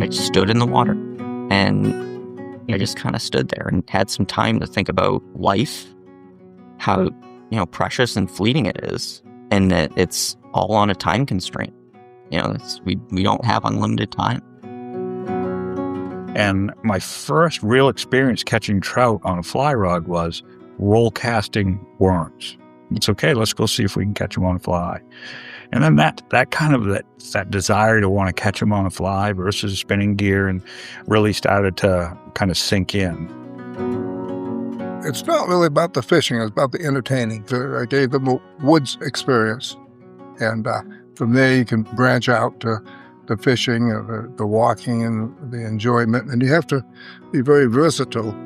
I just stood in the water, and I just kind of stood there and had some time to think about life, how, precious and fleeting it is, and that it's all on a time constraint. We don't have unlimited time. And my first real experience catching trout on a fly rod was roll casting worms. It's okay, let's go see if we can catch them on a fly. And then that desire to want to catch them on a fly versus spinning gear and really started to kind of sink in. It's not really about the fishing, it's about the entertaining. I gave them a woods experience. And from there you can branch out to the fishing, the walking, and the enjoyment. And you have to be very versatile.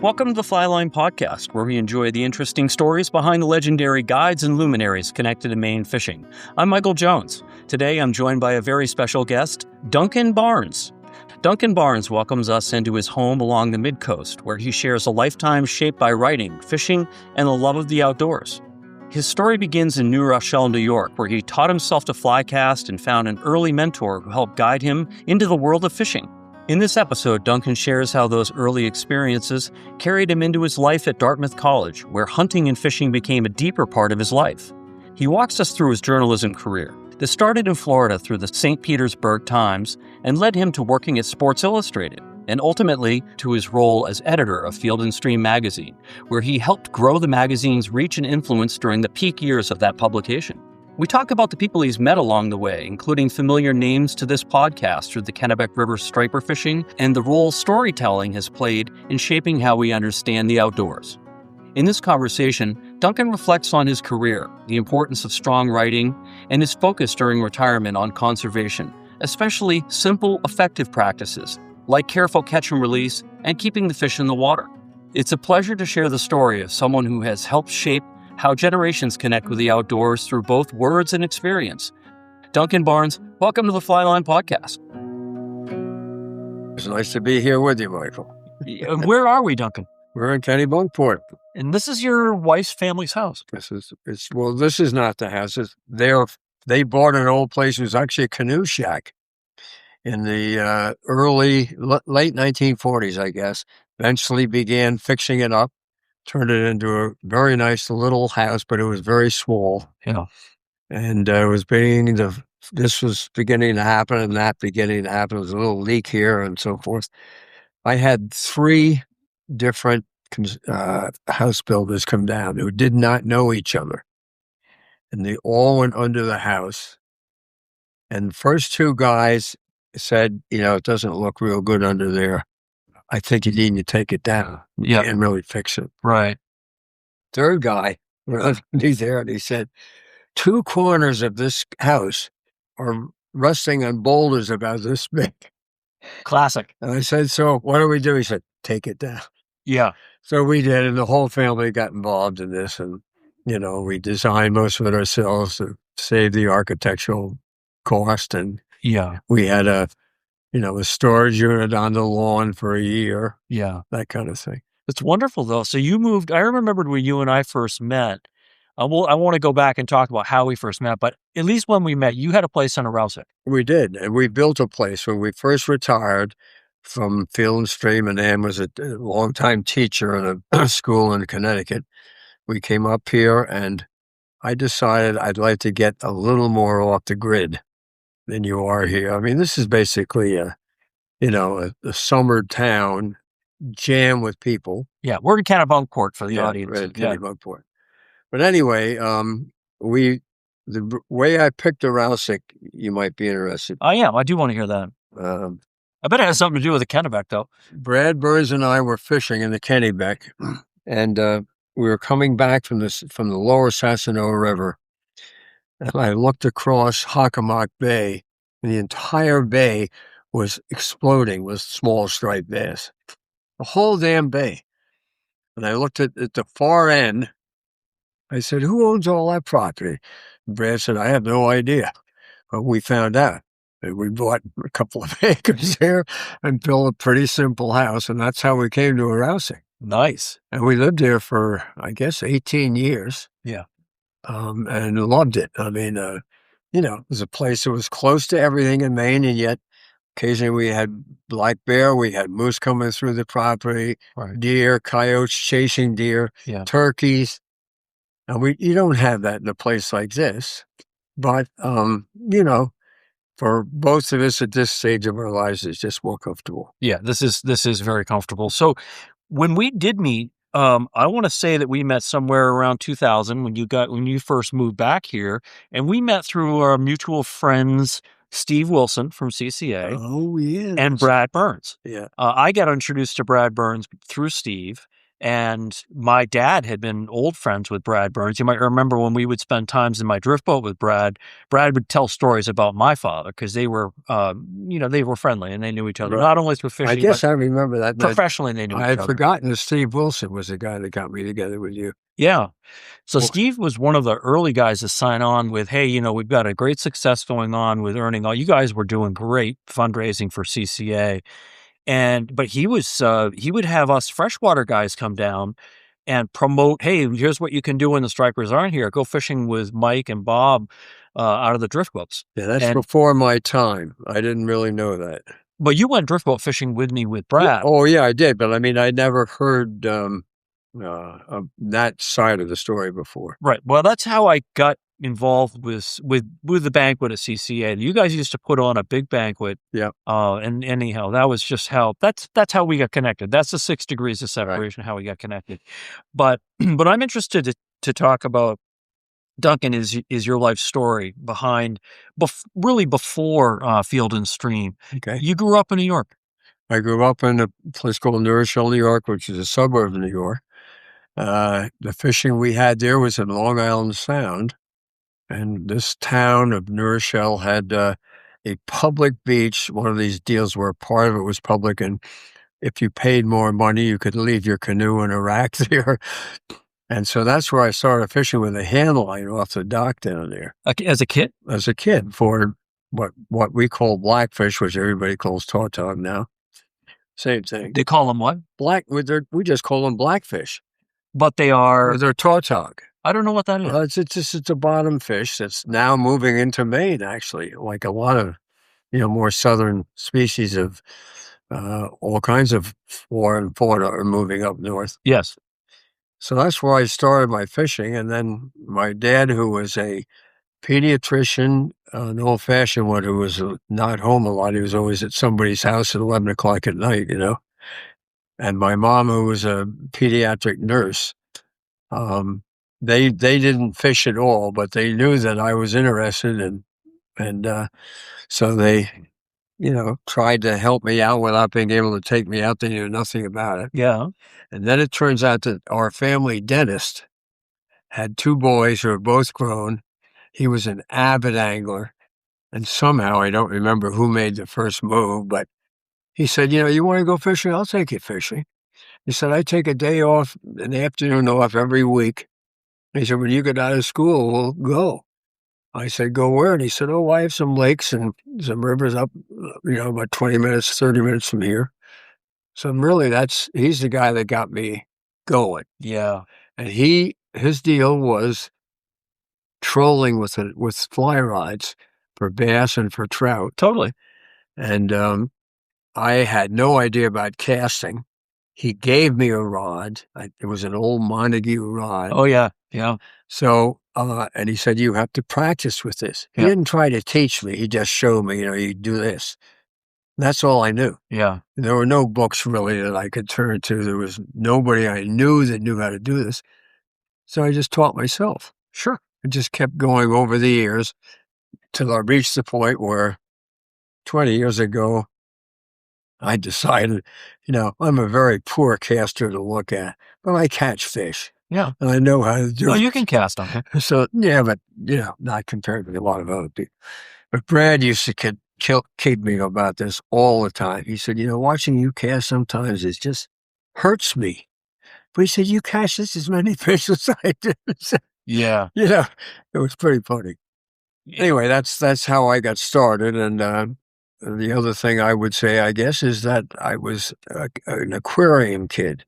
Welcome to the Flyline Podcast, where we enjoy the interesting stories behind the legendary guides and luminaries connected to Maine fishing. I'm Michael Jones. Today I'm joined by a very special guest, Duncan Barnes. Duncan Barnes welcomes us into his home along the Mid-Coast, where he shares a lifetime shaped by writing, fishing, and the love of the outdoors. His story begins in New Rochelle, New York, where he taught himself to fly cast and found an early mentor who helped guide him into the world of fishing. In this episode, Duncan shares how those early experiences carried him into his life at Dartmouth College, where hunting and fishing became a deeper part of his life. He walks us through his journalism career that started in Florida through the St. Petersburg Times and led him to working at Sports Illustrated, and ultimately to his role as editor of Field & Stream magazine, where he helped grow the magazine's reach and influence during the peak years of that publication. We talk about the people he's met along the way, including familiar names to this podcast through the Kennebec River striper fishing and the role storytelling has played in shaping how we understand the outdoors. In this conversation, Duncan reflects on his career, the importance of strong writing, and his focus during retirement on conservation, especially simple, effective practices like careful catch and release and keeping the fish in the water. It's a pleasure to share the story of someone who has helped shape how generations connect with the outdoors through both words and experience. Duncan Barnes, welcome to the Flyline Podcast. It's nice to be here with you, Michael. Where are we, Duncan? We're in Kennebunkport. And this is your wife's family's house. This is not the house. They bought an old place. It was actually a canoe shack in the late 1940s, I guess. Eventually began fixing it up. Turned it into a very nice little house, but it was very small. Yeah. And this was beginning to happen and that beginning to happen. There was a little leak here and so forth. I had 3 different house builders come down who did not know each other. And they all went under the house. And the first 2 guys said, it doesn't look real good under there. I think you need to take it down and really fix it. Right. Third guy went underneath there and he said, 2 corners of this house are resting on boulders about this big. Classic. And I said, so what do we do? He said, take it down. Yeah. So we did, and the whole family got involved in this. And, we designed most of it ourselves to save the architectural cost. And we had a storage unit on the lawn for a year. Yeah. That kind of thing. It's wonderful, though. So you moved, I remembered when you and I first met. I want to go back and talk about how we first met, but at least when we met, you had a place on Arousek. We did. And we built a place when we first retired from Field & Stream, and Ann was a longtime teacher in a school in Connecticut. We came up here, and I decided I'd like to get a little more off the grid than you are here. I mean, this is basically a summer town jam with people. Yeah, we're in Kennebunkport for the audience. Right, Kennebunkport. But anyway, the way I picked Arousek, you might be interested. I am. I do want to hear that. I bet it has something to do with the Kennebec, though. Brad Burns and I were fishing in the Kennebec, and we were coming back from the lower Sassanoo River. And I looked across Hockomock Bay, and the entire bay was exploding with small striped bass. The whole damn bay. And I looked at the far end. I said, who owns all that property? And Brad said, I have no idea. But we found out. And we bought a couple of acres there and built a pretty simple house. And that's how we came to Arousek. Nice. And we lived there for, I guess, 18 years. Yeah. And loved it. I mean, it was a place that was close to everything in Maine, and yet occasionally we had black bear, we had moose coming through the property, Right. deer, coyotes chasing deer, Yeah. turkeys. And you don't have that in a place like this. But, for both of us at this stage of our lives, it's just more comfortable. Yeah, this is very comfortable. So when we did meet, I want to say that we met somewhere around 2000 when you first moved back here, and we met through our mutual friends Steve Wilson from CCA Oh, yeah. and Brad Burns. Yeah. I got introduced to Brad Burns through Steve, and my dad had been old friends with Brad Burns. You might remember when we would spend times in my drift boat with Brad. Brad would tell stories about my father because they were, they were friendly and they knew each other, Right. not only through fishing, I guess but I remember that. professionally they knew I each had other. forgotten that Steve Wilson was the guy that got me together with you. Yeah. So Well- Steve was one of the early guys to sign on with, hey, we've got a great success going on with earning all. You guys were doing great fundraising for CCA. But he would have us freshwater guys come down and promote, hey, here's what you can do when the stripers aren't here. Go fishing with Mike and Bob out of the drift boats. Yeah, that's before my time. I didn't really know that. But you went drift boat fishing with me with Brad. Oh, yeah, I did. But I mean, I never heard that side of the story before. Right. Well, that's how I got involved with the banquet at CCA. You guys used to put on a big banquet. Yeah. And anyhow, that was just how that's how we got connected. That's the 6 degrees of separation, how we got connected. But I'm interested to talk about, Duncan, is your life story behind really before Field and Stream. Okay. You grew up in New York. I grew up in a place called New Rochelle, New York, which is a suburb of New York. The fishing we had there was in Long Island Sound. And this town of New Rochelle had a public beach, one of these deals where part of it was public, and if you paid more money, you could leave your canoe in a rack there. And so that's where I started fishing with a hand line off the dock down there. As a kid? As a kid, for what we call blackfish, which everybody calls tautog now. Same thing. They call them what? We just call them blackfish. But they are... They're tautog. I don't know what that is. It's a bottom fish that's now moving into Maine, actually, like a lot of, more southern species of all kinds of foreign fauna are moving up north. Yes. So that's where I started my fishing. And then my dad, who was a pediatrician, an old-fashioned one who was not home a lot, he was always at somebody's house at 11 o'clock at night, And my mom, who was a pediatric nurse, they didn't fish at all, but they knew that I was interested, and so they, tried to help me out without being able to take me out. They knew nothing about it. Yeah. And then it turns out that our family dentist had 2 boys who were both grown. He was an avid angler, and somehow, I don't remember who made the first move, but he said, you want to go fishing? I'll take you fishing. He said, I take a day off, an afternoon off every week. He said, when you get out of school, we'll go. I said, go where? And he said, oh, I have some lakes and some rivers up, about 20 minutes, 30 minutes from here. So really, he's the guy that got me going. Yeah. And his deal was trolling with fly rods for bass and for trout. Totally. And I had no idea about casting. He gave me a rod. It was an old Montague rod. Oh, yeah. Yeah. So, and he said, you have to practice with this. He didn't try to teach me. He just showed me, you do this. That's all I knew. Yeah. There were no books really that I could turn to. There was nobody I knew that knew how to do this. So I just taught myself. Sure. I just kept going over the years till I reached the point where 20 years ago, I decided, I'm a very poor caster to look at, but I catch fish. Yeah. And I know how to do it. Oh, you can cast them. Okay. So, yeah, but, not compared to a lot of other people. But Brad used to keep me about this all the time. He said, watching you cast sometimes, it just hurts me. But he said, you catch just as many fish as I do. Yeah. It was pretty funny. Anyway, that's how I got started. And the other thing I would say, I guess, is that I was an aquarium kid,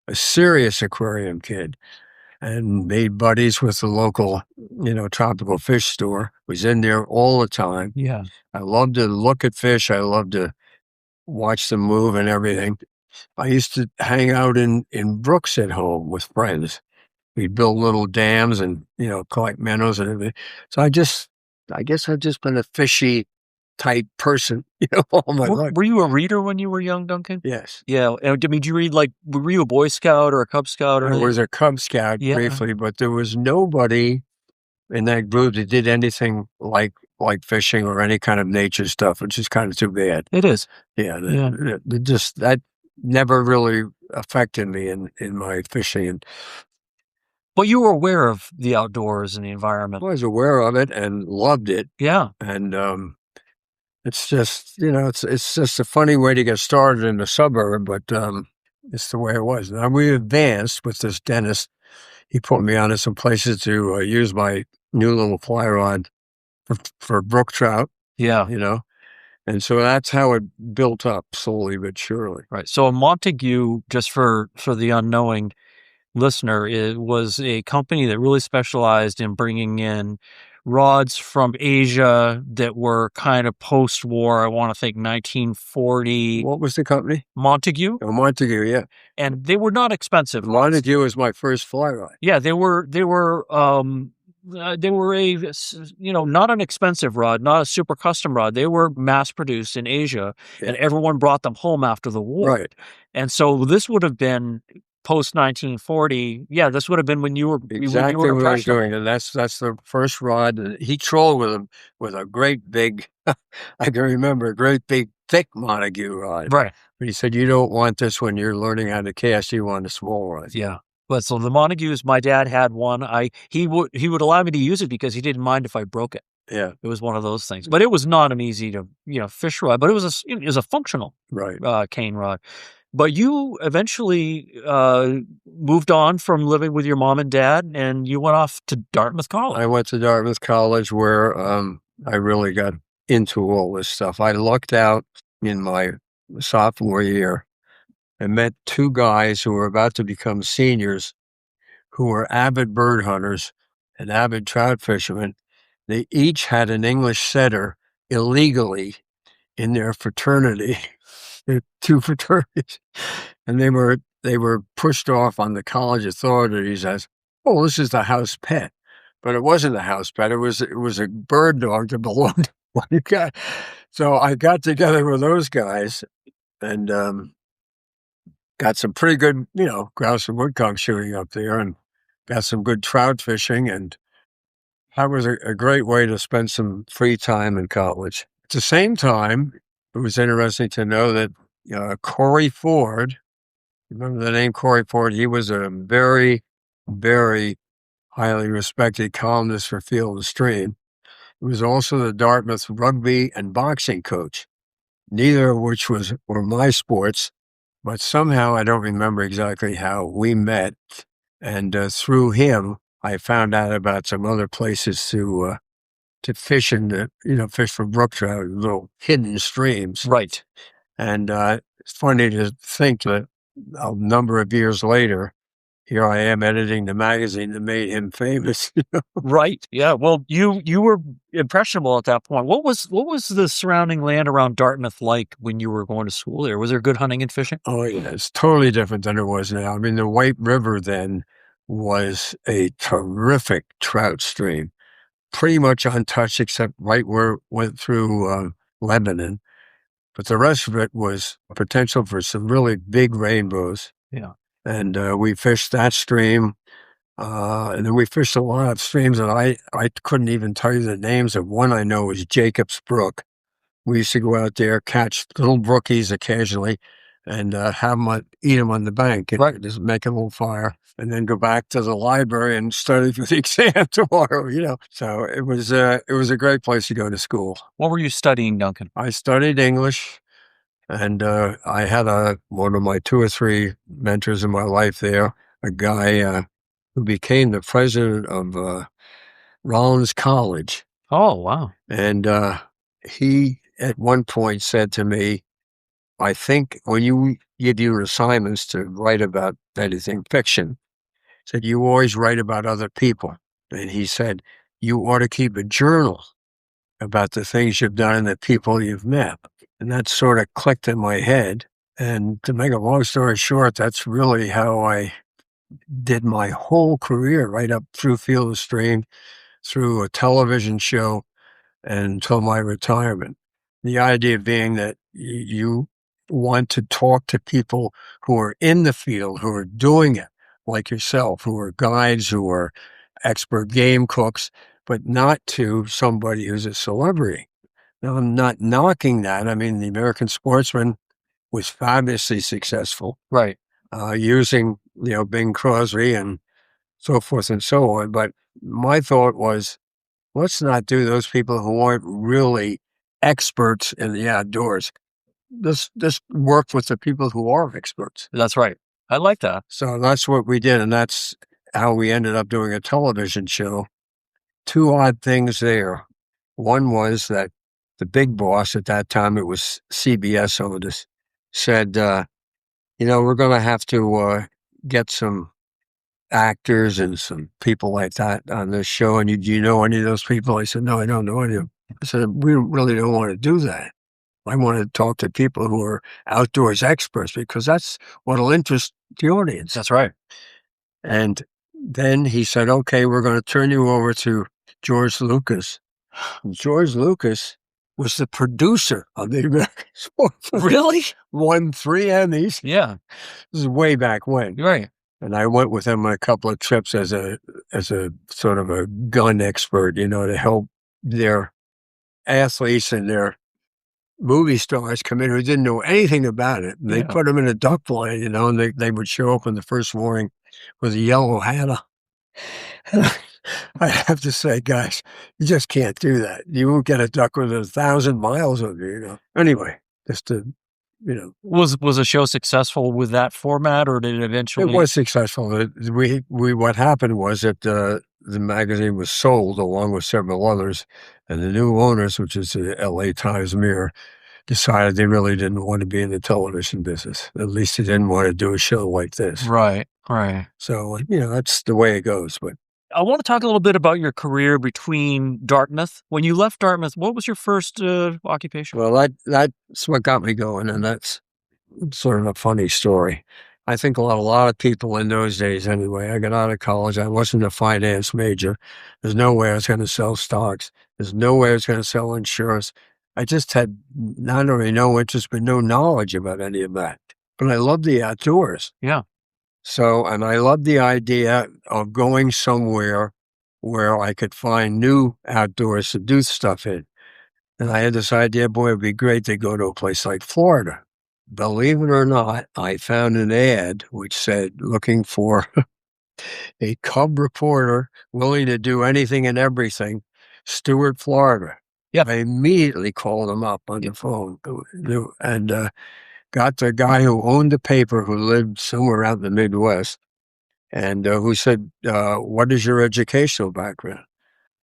a serious aquarium kid. and made buddies with the local, tropical fish store. Was in there all the time. Yeah. I loved to look at fish. I loved to watch them move and everything. I used to hang out in brooks at home with friends. We'd build little dams and, collect minnows and everything. So I guess I've just been a fishy type person, all my life. Were you a reader when you were young, Duncan? Yes. Yeah. I mean, did you read, were you a Boy Scout or a Cub Scout? I was a Cub Scout briefly, but there was nobody in that group that did anything like fishing or any kind of nature stuff, which is kind of too bad. It is. Yeah. That never really affected me in my fishing. But you were aware of the outdoors and the environment. I was aware of it and loved it. Yeah. And it's just, it's just a funny way to get started in the suburb, but it's the way it was. Now we advanced with this dentist. He put me onto some places to use my new little fly rod for brook trout. Yeah. And so that's how it built up slowly but surely. Right. So a Montague, just for the unknowing listener, it was a company that really specialized in bringing in rods from Asia that were kind of post-war. I want to think 1940. What was the company? Montague. Oh, Montague, yeah. And they were not expensive. Montague was my first fly rod. Yeah, they were a, not an expensive rod, not a super custom rod. They were mass produced in Asia, and everyone brought them home after the war. Right. And so this would have been post 1940. Yeah, this would have been when you were exactly what I was doing, and that's the first rod. And he trolled with him with a great big, I can remember a great big thick Montague rod. Right. But he said, you don't want this when you're learning how to cast. You want a small rod. Yeah. But so the Montagues, my dad had one. He would allow me to use it because he didn't mind if I broke it. Yeah. It was one of those things. But it was not an easy to fish rod. But it was a functional cane rod. But you eventually moved on from living with your mom and dad, and you went off to Dartmouth College. I went to Dartmouth College where I really got into all this stuff. I lucked out in my sophomore year and met two guys who were about to become seniors who were avid bird hunters and avid trout fishermen. They each had an English setter illegally in their fraternity. Two fraternities, and they were pushed off on the college authorities as, oh, this is the house pet, but it wasn't a house pet. It was a bird dog that belonged to one guy. So I got together with those guys and got some pretty good, grouse and woodcock shooting up there, and got some good trout fishing, and that was a great way to spend some free time in college. At the same time, it was interesting to know that Corey Ford, remember the name Corey Ford? He was a very, very highly respected columnist for Field and Stream. He was also the Dartmouth rugby and boxing coach, neither of which were my sports, but somehow I don't remember exactly how we met. And through him, I found out about some other places to fish fish for brook trout, little hidden streams. Right. And it's funny to think that a number of years later, here I am editing the magazine that made him famous. Right. Yeah. Well, you were impressionable at that point. What was the surrounding land around Dartmouth like when you were going to school there? Was there good hunting and fishing? Oh, yeah. It's totally different than it was now. I mean, the White River then was a terrific trout stream, pretty much untouched except right where it went through Lebanon. But the rest of it was potential for some really big rainbows. Yeah. And we fished that stream. And then we fished a lot of streams that I couldn't even tell you the names of. One I know is Jacob's Brook. We used to go out there, catch little brookies occasionally, and have them eat them on the bank. And just make a little fire, and then go back to the library and study for the exam tomorrow. So it was a great place to go to school. What were you studying, Duncan? I studied English, and I had one of my two or three mentors in my life there, a guy who became the president of Rollins College. Oh, wow. And he at one point said to me, I think when you give your assignments to write about anything fiction, said, you always write about other people. And he said, you ought to keep a journal about the things you've done and the people you've met. And that sort of clicked in my head. And to make a long story short, that's really how I did my whole career, right up through Field and Stream, through a television show, and until my retirement. The idea being that you want to talk to people who are in the field, who are doing it, like yourself, who are guides, who are expert game cooks, but not to somebody who's a celebrity. Now, I'm not knocking that. I mean, the American Sportsman was fabulously successful. Right. Using, Bing Crosby and so forth and so on. But my thought was, let's not do those people who aren't really experts in the outdoors. Let's work with the people who are experts. That's right. I like that. So that's what we did, and that's how we ended up doing a television show. Two odd things there. One was that the big boss at that time, it was CBS owned us, said, we're going to have to get some actors and some people like that on this show. And do you know any of those people? I said, no, I don't know any of them. I said, we really don't want to do that. I want to talk to people who are outdoors experts because that's what'll interest the audience. That's right. And then he said, okay, we're going to turn you over to George Lucas. George Lucas was the producer of the American Sportsman. Really? Won 3 Emmys. Yeah. This is way back when. Right. And I went with him on a couple of trips as a sort of a gun expert, to help their athletes and their movie stars come in who didn't know anything about it. And they put them in a duck blind, and they would show up in the first morning with a yellow hat on. I have to say, guys, you just can't do that. You won't get a duck within 1,000 miles of you, Anyway, just to, Was a show successful with that format, or did it eventually? It was successful. What happened was that the magazine was sold along with several others, and the new owners, which is the LA Times Mirror, decided they really didn't want to be in the television business. At least they didn't want to do a show like this. Right. Right. So, that's the way it goes. But I want to talk a little bit about your career between Dartmouth. When you left Dartmouth, what was your first occupation? Well, that's what got me going, and that's sort of a funny story. I think a lot of people in those days anyway, I got out of college, I wasn't a finance major. There's no way I was going to sell stocks. There's no way I was going to sell insurance. I just had not only no interest, but no knowledge about any of that. But I loved the outdoors. Yeah. So, and I loved the idea of going somewhere where I could find new outdoors to do stuff in. And I had this idea, boy, it'd be great to go to a place like Florida. Believe it or not, I found an ad which said, looking for a cub reporter willing to do anything and everything, Stewart, Florida. Yeah. I immediately called him up on the phone and got the guy who owned the paper, who lived somewhere out in the Midwest, and who said, what is your educational background?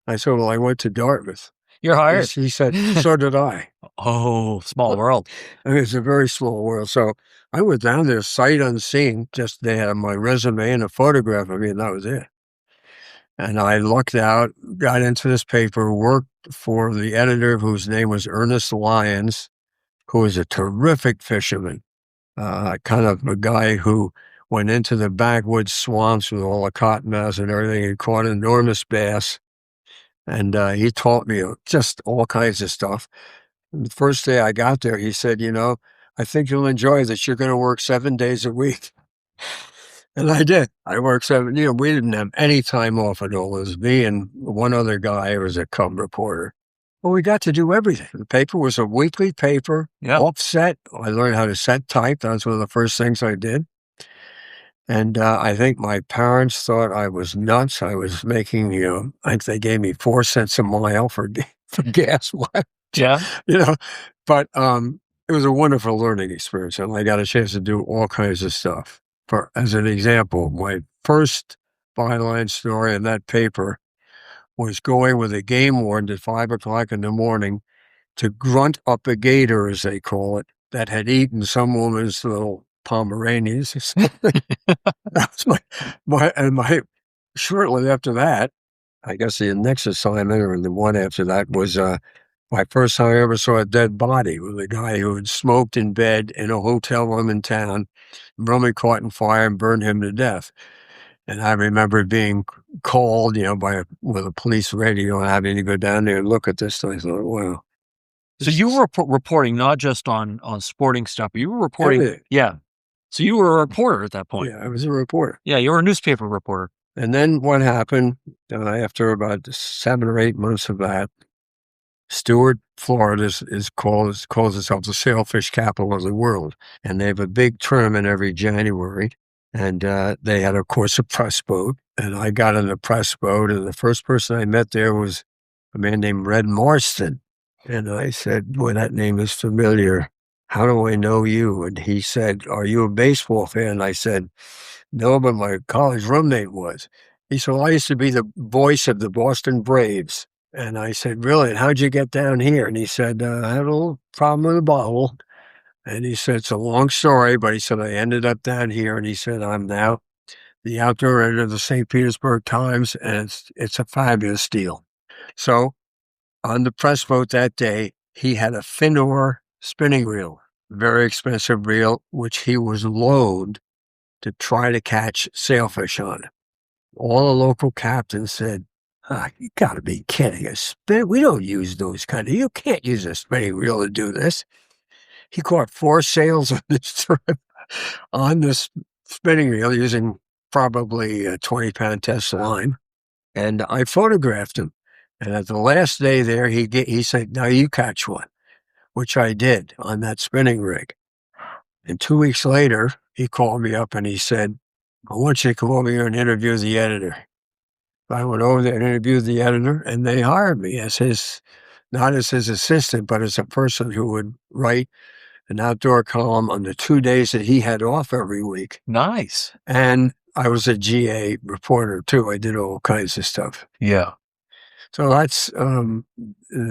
I said, well, I went to Dartmouth. You're hired. He said, so did I. Oh, small world. I mean, it's a very small world. So I went down there sight unseen, just they had my resume and a photograph of me, and that was it. And I lucked out, got into this paper, worked for the editor whose name was Ernest Lyons, who was a terrific fisherman, kind of a guy who went into the backwoods swamps with all the cottonmouths and everything and caught enormous bass. And he taught me just all kinds of stuff. And the first day I got there, he said, I think you'll enjoy this. You're going to work 7 days a week. And I did. I worked 7. We didn't have any time off at all. It was me and one other guy who was a cub reporter. Well, we got to do everything. The paper was a weekly paper, offset. I learned how to set type. That was one of the first things I did. And I think my parents thought I was nuts. I was making, I think they gave me 4 cents a mile for gas mileage. Yeah. But it was a wonderful learning experience. And I got a chance to do all kinds of stuff. As an example, my first byline story in that paper was going with a game warden at 5 o'clock in the morning to grunt up a gator, as they call it, that had eaten some woman's little Pomeranians. That was my shortly after that, I guess the next assignment or the one after that was my first time I ever saw a dead body with a guy who had smoked in bed in a hotel room in town, really caught in fire and burned him to death. And I remember being called, with a police radio and having to go down there and look at this. And I thought, wow. So you were reporting not just on sporting stuff, but you were reporting. Everything. Yeah. So you were a reporter at that point. Yeah, I was a reporter. Yeah, you were a newspaper reporter. And then what happened after about 7 or 8 months of that, Stewart, Florida calls itself the sailfish capital of the world. And they have a big tournament every January. And they had, of course, a press boat. And I got on the press boat. And the first person I met there was a man named Red Marston. And I said, well, that name is familiar. How do I know you? And he said, are you a baseball fan? And I said, no, but my college roommate was. He said, well, I used to be the voice of the Boston Braves. And I said, really? And how'd you get down here? And he said, I had a little problem with a bottle. And he said, it's a long story, but he said, I ended up down here. And he said, I'm now the outdoor editor of the St. Petersburg Times, and it's a fabulous deal. So on the press boat that day, he had a Finor spinning reel, very expensive reel, which he was loaned to try to catch sailfish on. All the local captains said, you got to be kidding us. We don't use those you can't use a spinning reel to do this. He caught 4 sails on this trip on this spinning reel using probably a 20-pound test line. And I photographed him. And at the last day there, he said, now you catch one, which I did on that spinning rig. And 2 weeks later, he called me up and he said, I want you to come over here and interview the editor. I went over there and interviewed the editor, and they hired me as not as his assistant, but as a person who would write an outdoor column on the 2 days that he had off every week. Nice. And I was a GA reporter too. I did all kinds of stuff. Yeah. So that's the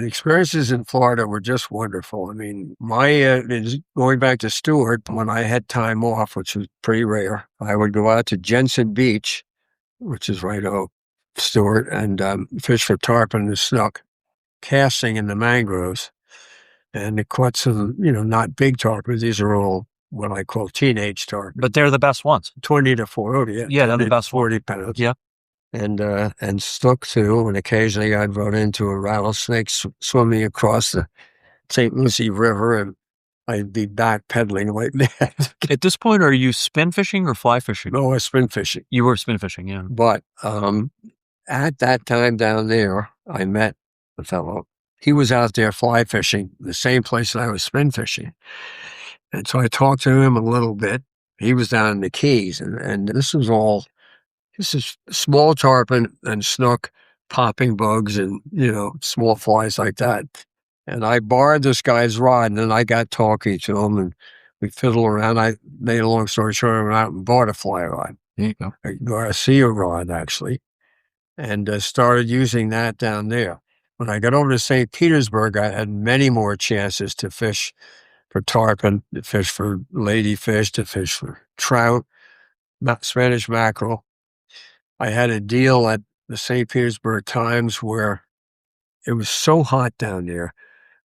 experiences in Florida were just wonderful. I mean, going back to Stewart, when I had time off, which was pretty rare, I would go out to Jensen Beach, which is right off Stewart, and fish for tarpon and snook, casting in the mangroves. And it caught some, not big tarpon. These are all what I call teenage tarpon. But they're the best ones. 20 to 40. Yeah, they're the best 40 pounds. Yeah. And snook too. And occasionally I'd run into a rattlesnake swimming across the St. Lucie River, and I'd be back pedaling like that. At this point, are you spin fishing or fly fishing? No, I was spin fishing. You were spin fishing, yeah. But at that time down there, I met a fellow. He was out there fly fishing, the same place that I was spin fishing. And so I talked to him a little bit. He was down in the Keys, and this is small tarpon and snook, popping bugs and, small flies like that. And I borrowed this guy's rod, and then I got talking to him, and we fiddled around. I made a long story short, I went out and bought a fly rod. There you go. A Garcia rod, actually, and started using that down there. When I got over to St. Petersburg, I had many more chances to fish for tarpon, to fish for ladyfish, to fish for trout, Spanish mackerel. I had a deal at the St. Petersburg Times where it was so hot down there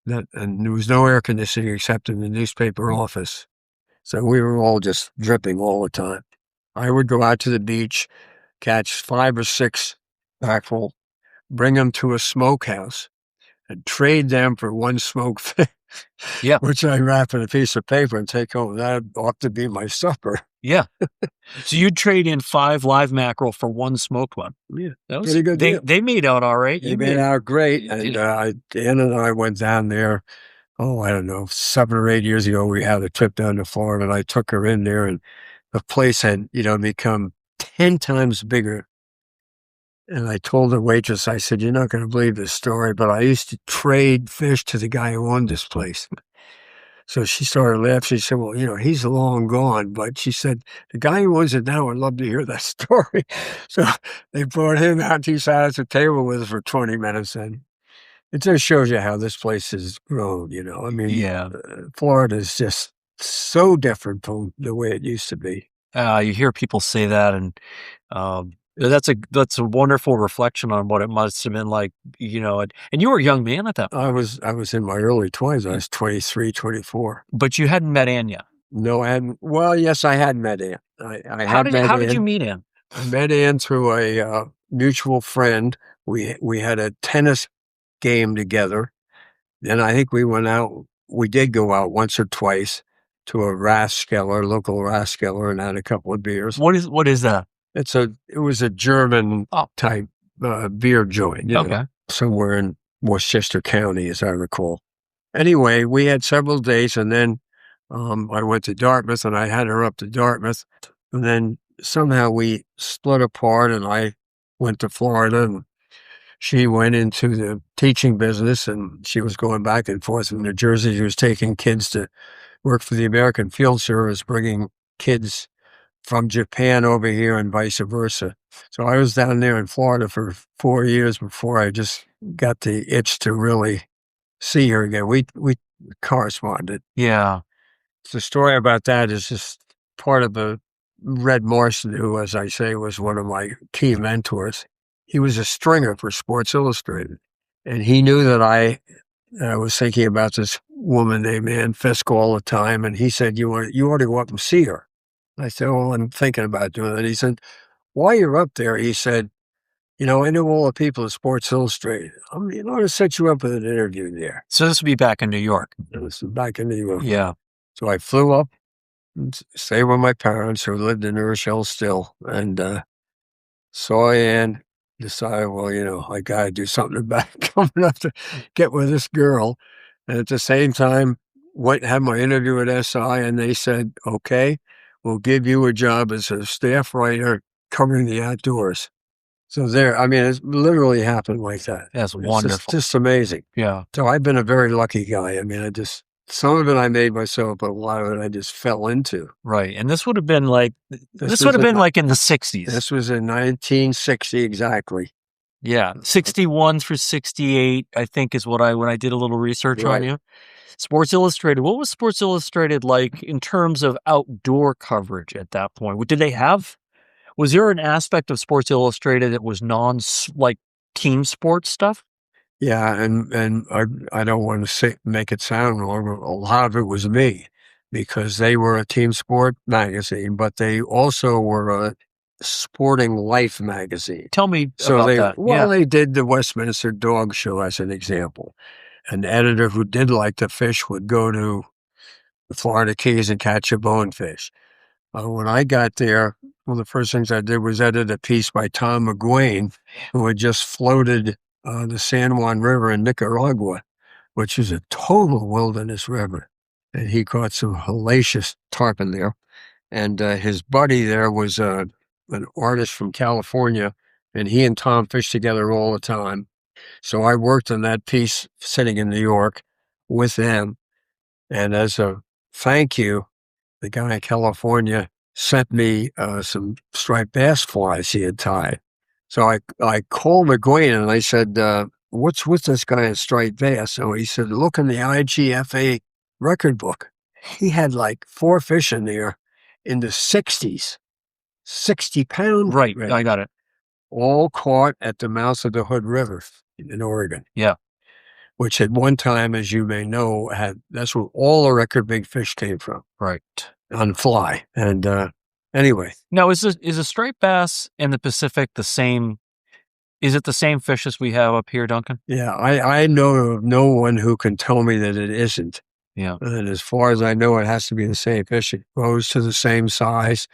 and there was no air conditioning except in the newspaper office. So we were all just dripping all the time. I would go out to the beach, catch 5 or 6 mackerel, bring them to a smokehouse, and trade them for one smoked fish, yeah, which I wrap in a piece of paper and take home. That ought to be my supper. Yeah. So you'd trade in 5 live mackerel for 1 smoked one. Yeah, that was pretty good deal. They made out all right. They made out great. And Dan and I went down there, I don't know, 7 or 8 years ago. We had a trip down to Florida, and I took her in there, and the place had, become 10 times bigger. And I told the waitress, I said, you're not going to believe this story, but I used to trade fish to the guy who owned this place. So she started laughing. She said, well, he's long gone. But she said, the guy who owns it now would love to hear that story. So they brought him out. He sat at the table with us for 20 minutes. And it just shows you how this place has grown, I mean, yeah. Florida is just so different from the way it used to be. You hear people say that, and that's a wonderful reflection on what it must have been like, and you were a young man at that point. I was in my early 20s. I was 23, 24. But you hadn't met Anya. No, I hadn't. Well, yes, I had met Ann. How did you meet Ann? I met Ann through a mutual friend. We had a tennis game together. Then I think we went out. We did go out once or twice to a local Raskeller, and had a couple of beers. What is that? It was a German type beer joint. Okay. Somewhere in Westchester County, as I recall. Anyway, we had several dates, and then I went to Dartmouth, and I had her up to Dartmouth, and then somehow we split apart, and I went to Florida, and she went into the teaching business, and she was going back and forth from New Jersey. She was taking kids to work for the American Field Service, bringing kids from Japan over here and vice versa. So I was down there in Florida for 4 years before I just got the itch to really see her again. We corresponded. Yeah. The story about that is just part of the Red Marston, who, as I say, was one of my key mentors. He was a stringer for Sports Illustrated. And he knew that I was thinking about this woman named Ann Fisk all the time. And he said, you ought to go up and see her. I said, well, I'm thinking about doing that. He said, while you're up there, he said, I know all the people at Sports Illustrated. I'm going to set you up with an interview there. So this would be back in New York. This is back in New York. Yeah. So I flew up and stayed with my parents, who lived in Urshel still, and saw Ann, decided, well, I got to do something about coming up to get with this girl. And at the same time, had my interview at SI, and they said, okay, we'll give you a job as a staff writer covering the outdoors. So it literally happened like that. That's wonderful. Just amazing. Yeah. So I've been a very lucky guy. Some of it I made myself, but a lot of it I just fell into. Right. And this would have been like in the 60s. This was in 1960, exactly. Yeah. 61 through 68, I think, is when I did a little research on you. Sports Illustrated. What was Sports Illustrated like in terms of outdoor coverage at that point? Was there an aspect of Sports Illustrated that was team sports stuff? Yeah, and I don't want to make it sound wrong, but a lot of it was me, because they were a team sport magazine, but they also were a sporting life magazine. Tell me about that. Well, they did the Westminster Dog Show as an example. An editor who did like to fish would go to the Florida Keys and catch a bonefish. When I got there, one of the first things I did was edit a piece by Tom McGuane, who had just floated the San Juan River in Nicaragua, which is a total wilderness river. And he caught some hellacious tarpon there. And his buddy there was an artist from California, and he and Tom fished together all the time. So I worked on that piece sitting in New York with them. And as a thank you, the guy in California sent me some striped bass flies he had tied. So I called McGuane and I said, what's with this guy in striped bass? So he said, look in the IGFA record book. He had like 4 fish in there in the 60s, 60-pound. Right, I got it. All caught at the mouth of the Hood River in Oregon. Yeah. Which at one time, as you may know, that's where all the record big fish came from. Right. On fly. And anyway. Now, is a striped bass in the Pacific the same? Is it the same fish as we have up here, Duncan? Yeah, I know of no one who can tell me that it isn't. Yeah. And as far as I know, it has to be the same fish. It grows to the same size.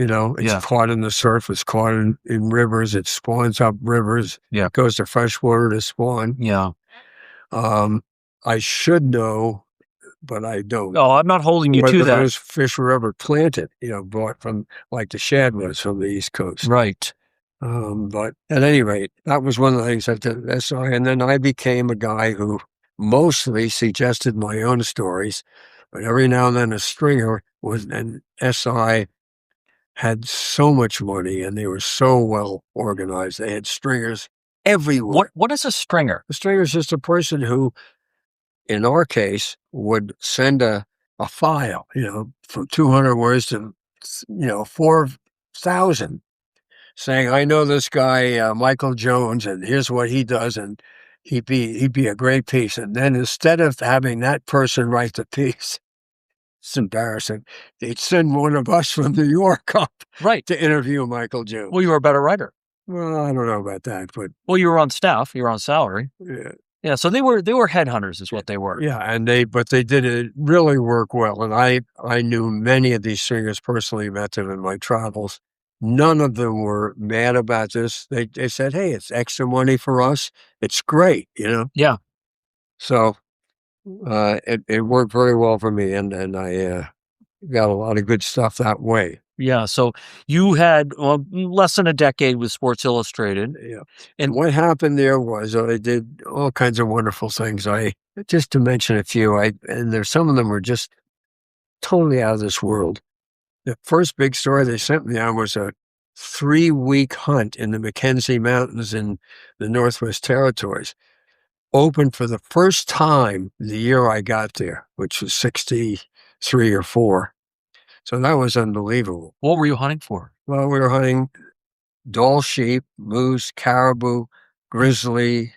It's caught in the surf. It's caught in rivers. It spawns up rivers. Yeah. It goes to freshwater to spawn. Yeah. I should know, but I don't. Oh, I'm not holding you to that. Those fish were ever planted, brought from, like the shad was from the East Coast. Right. But at any rate, that was one of the things I did. And then I became a guy who mostly suggested my own stories, but every now and then a stringer was, and SI had so much money and they were so well organized. They had stringers everywhere. What is a stringer? A stringer is just a person who, in our case, would send a a file, from 200 words to, 4,000, saying, I know this guy, Michael Jones, and here's what he does, and he'd be a great piece. And then instead of having that person write the piece, it's embarrassing, they'd send one of us from New York up Right. to interview Michael Jones. Well, you were a better writer. Well, I don't know about that, but Well, you were on staff. You were on salary. yeah. Yeah, so they were headhunters is what they were. Yeah, and they did it really work well. And I knew many of these singers personally, met them in my travels. None of them were mad about this. They said, hey, it's extra money for us. It's great, Yeah. So it worked very well for me, and I got a lot of good stuff that way. Yeah, so you had less than a decade with Sports Illustrated. Yeah. And what happened there was I did all kinds of wonderful things. Just to mention a few, and there's some of them were just totally out of this world. The first big story they sent me on was a 3-week hunt in the Mackenzie Mountains in the Northwest Territories. Opened for the first time the year I got there, which was 63 or 4. So that was unbelievable. What were you hunting for? Well, we were hunting Dall sheep, moose, caribou, grizzly.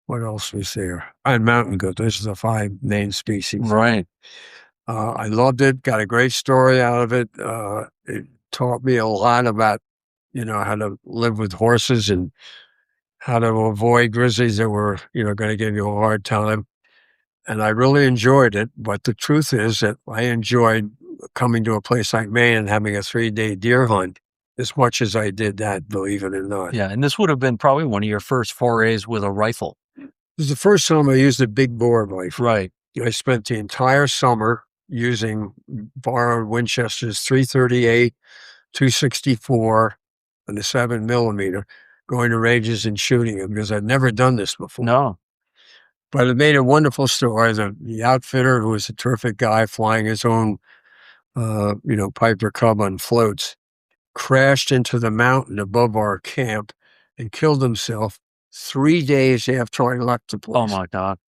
What else was there? And mountain goat. Those are the 5 main species. Right. I loved it. Got a great story out of it. It taught me a lot about, how to live with horses and how to avoid grizzlies that were, going to give you a hard time. And I really enjoyed it. But the truth is that I enjoyed coming to a place like Maine and having a 3-day deer hunt as much as I did that, believe it or not. Yeah, and this would have been probably one of your first forays with a rifle. It was the first time I used a big bore rifle. Right. I spent the entire summer using borrowed Winchesters 338, 264, and a 7mm, going to ranges and shooting them because I'd never done this before. No. But it made a wonderful story. The outfitter, who was a terrific guy flying his own, Piper Cub on floats, crashed into the mountain above our camp and killed himself 3 days after I left the place. Oh, my God.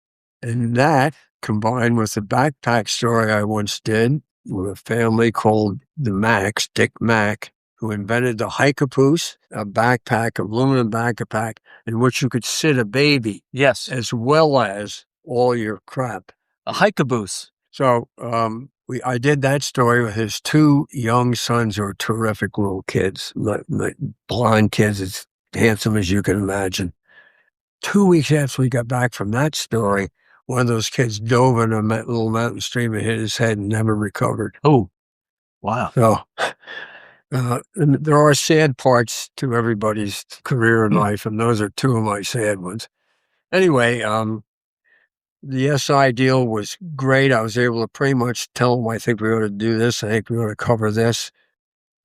And that, combined with the backpack story I once did with a family called the Macks, Dick Mack, who invented the Hike-a-Poose, a backpack, aluminum backpack, in which you could sit a baby. Yes. As well as all your crap. A hike-a-boose. So I did that story with his 2 young sons who are terrific little kids, like blonde kids, as handsome as you can imagine. 2 weeks after we got back from that story, one of those kids dove in a little mountain stream and hit his head and never recovered. Oh, wow. So and there are sad parts to everybody's career in life, and those are 2 of my sad ones. Anyway, the SI deal was great. I was able to pretty much tell them, I think we ought to do this. I think we ought to cover this.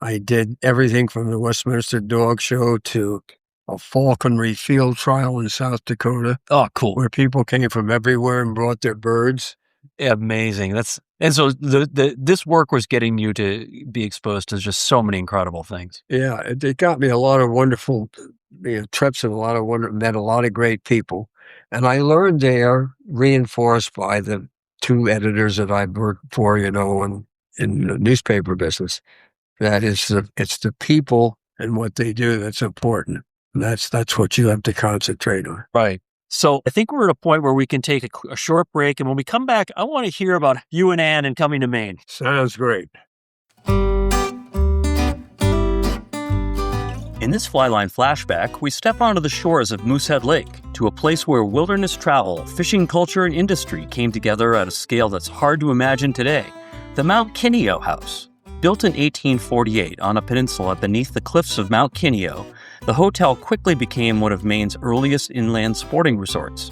I did everything from the Westminster Dog Show to a falconry field trial in South Dakota. Oh, cool. Where people came from everywhere and brought their birds. Amazing. And so this work was getting you to be exposed to just so many incredible things. Yeah, it got me a lot of wonderful trips and met a lot of great people. And I learned there, reinforced by the 2 editors that I worked for, in the newspaper business, that it's the people and what they do that's important. And that's what you have to concentrate on. Right. So I think we're at a point where we can take a short break. And when we come back, I want to hear about you and Ann and coming to Maine. Sounds great. In this Flyline flashback, we step onto the shores of Moosehead Lake to a place where wilderness travel, fishing culture, and industry came together at a scale that's hard to imagine today. The Mount Kineo House. Built in 1848 on a peninsula beneath the cliffs of Mount Kineo, the hotel quickly became one of Maine's earliest inland sporting resorts.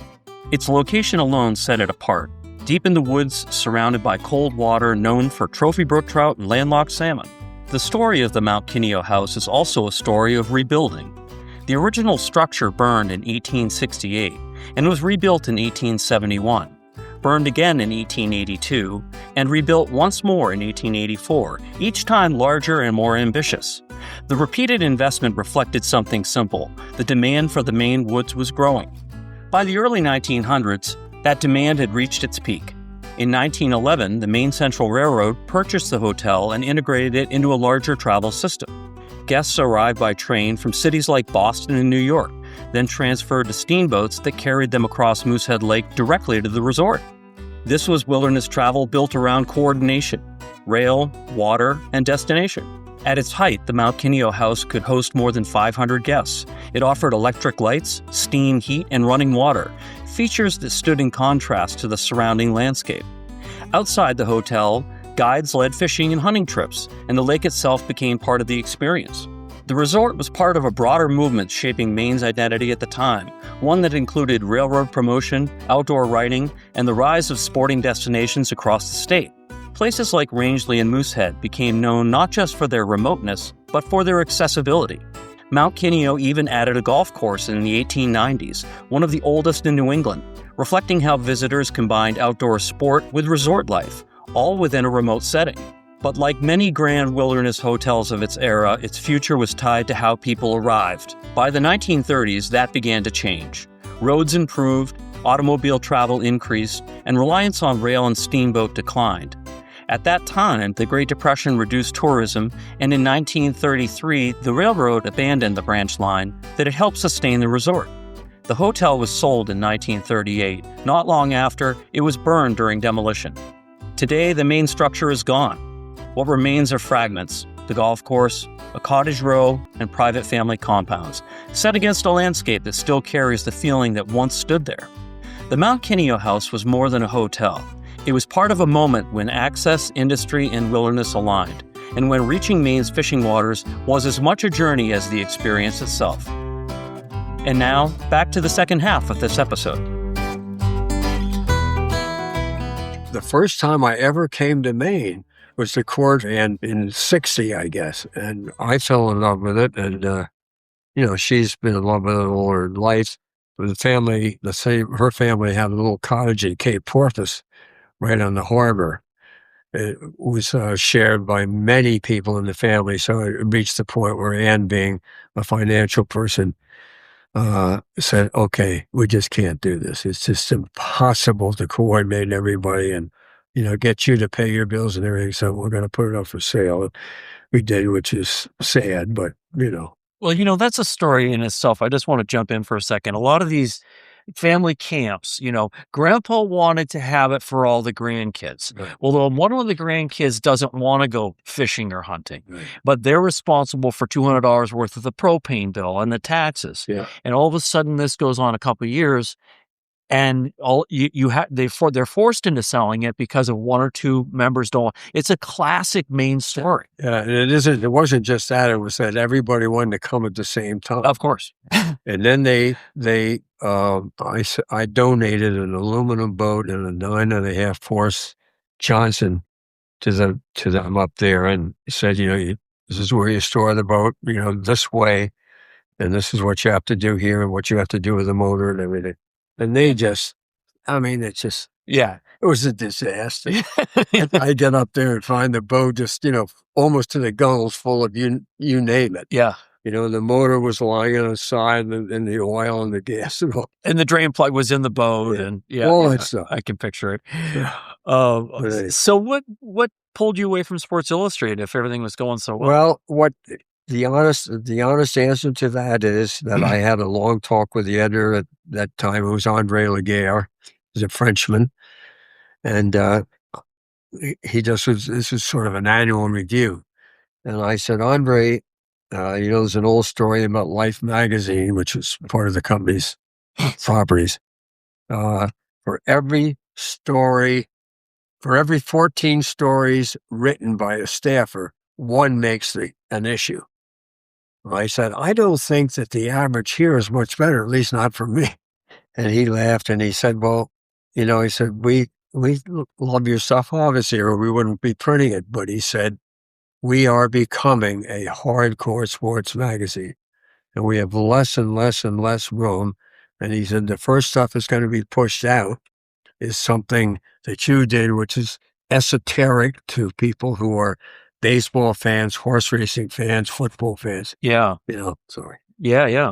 Its location alone set it apart, deep in the woods surrounded by cold water known for trophy brook trout and landlocked salmon. The story of the Mount Kineo House is also a story of rebuilding. The original structure burned in 1868 and was rebuilt in 1871, burned again in 1882, and rebuilt once more in 1884, each time larger and more ambitious. The repeated investment reflected something simple: the demand for the Maine woods was growing. By the early 1900s, that demand had reached its peak. In 1911, the Maine Central Railroad purchased the hotel and integrated it into a larger travel system. Guests arrived by train from cities like Boston and New York, then transferred to steamboats that carried them across Moosehead Lake directly to the resort. This was wilderness travel built around coordination: rail, water, and destination. At its height, the Mount Kineo House could host more than 500 guests. It offered electric lights, steam heat, and running water, features that stood in contrast to the surrounding landscape. Outside the hotel, guides led fishing and hunting trips, and the lake itself became part of the experience. The resort was part of a broader movement shaping Maine's identity at the time, one that included railroad promotion, outdoor riding, and the rise of sporting destinations across the state. Places like Rangeley and Moosehead became known not just for their remoteness, but for their accessibility. Mount Kineo even added a golf course in the 1890s, one of the oldest in New England, reflecting how visitors combined outdoor sport with resort life, all within a remote setting. But like many grand wilderness hotels of its era, its future was tied to how people arrived. By the 1930s, that began to change. Roads improved, automobile travel increased, and reliance on rail and steamboat declined. At that time, the Great Depression reduced tourism, and in 1933, the railroad abandoned the branch line that had helped sustain the resort. The hotel was sold in 1938. Not long after, it was burned during demolition. Today, the main structure is gone. What remains are fragments: the golf course, a cottage row, and private family compounds, set against a landscape that still carries the feeling that once stood there. The Mount Kineo House was more than a hotel. It was part of a moment when access, industry, and wilderness aligned, and when reaching Maine's fishing waters was as much a journey as the experience itself. And now, back to the second half of this episode. The first time I ever came to Maine was to court and in 60, I guess. And I fell in love with it. And, she's been in love with it all her life. The family, her family had a little cottage in Cape Porpoise, right on the harbor. It was shared by many people in the family. So it reached the point where Ann, being a financial person, said, okay, we just can't do this. It's just impossible to coordinate everybody and, get you to pay your bills and everything. So we're going to put it up for sale. We did, which is sad, but, Well, that's a story in itself. I just want to jump in for a second. A lot of these family camps, Grandpa wanted to have it for all the grandkids. Right. Although one of the grandkids doesn't want to go fishing or hunting, Right. but they're responsible for $200 worth of the propane bill and the taxes. Yeah. And all of a sudden, this goes on a couple of years, and they're forced into selling it because of one or two members don't. It's a classic Maine story. Yeah, and it wasn't just that. It was that everybody wanted to come at the same time. Of course. And then I donated an aluminum boat and a 9.5 horse Johnson to them up there, and said, this is where you store the boat, this way, and this is what you have to do here, and what you have to do with the motor and everything. And they just, it was a disaster. I get up there and find the boat just, almost to the gunnels full of you name it. Yeah. The motor was lying on the side, and the oil and the gas and all. And the drain plug was in the boat, and all that stuff. I can picture it. Yeah. So what pulled you away from Sports Illustrated if everything was going so well? Well, the honest answer to that is that I had a long talk with the editor at that time. It was Andre Laguerre. He's a Frenchman, and he just was. This was sort of an annual review, and I said, Andre, there's an old story about Life magazine, which was part of the company's properties. For every 14 stories written by a staffer, one makes an issue. I said, I don't think that the average here is much better, at least not for me. And he laughed and he said, well, he said, we love your stuff, obviously, or we wouldn't be printing it. But he said, we are becoming a hardcore sports magazine, and we have less and less and less room. And he said, the first stuff that's going to be pushed out is something that you did, which is esoteric to people who are baseball fans, horse racing fans, football fans. Yeah. Sorry. Yeah.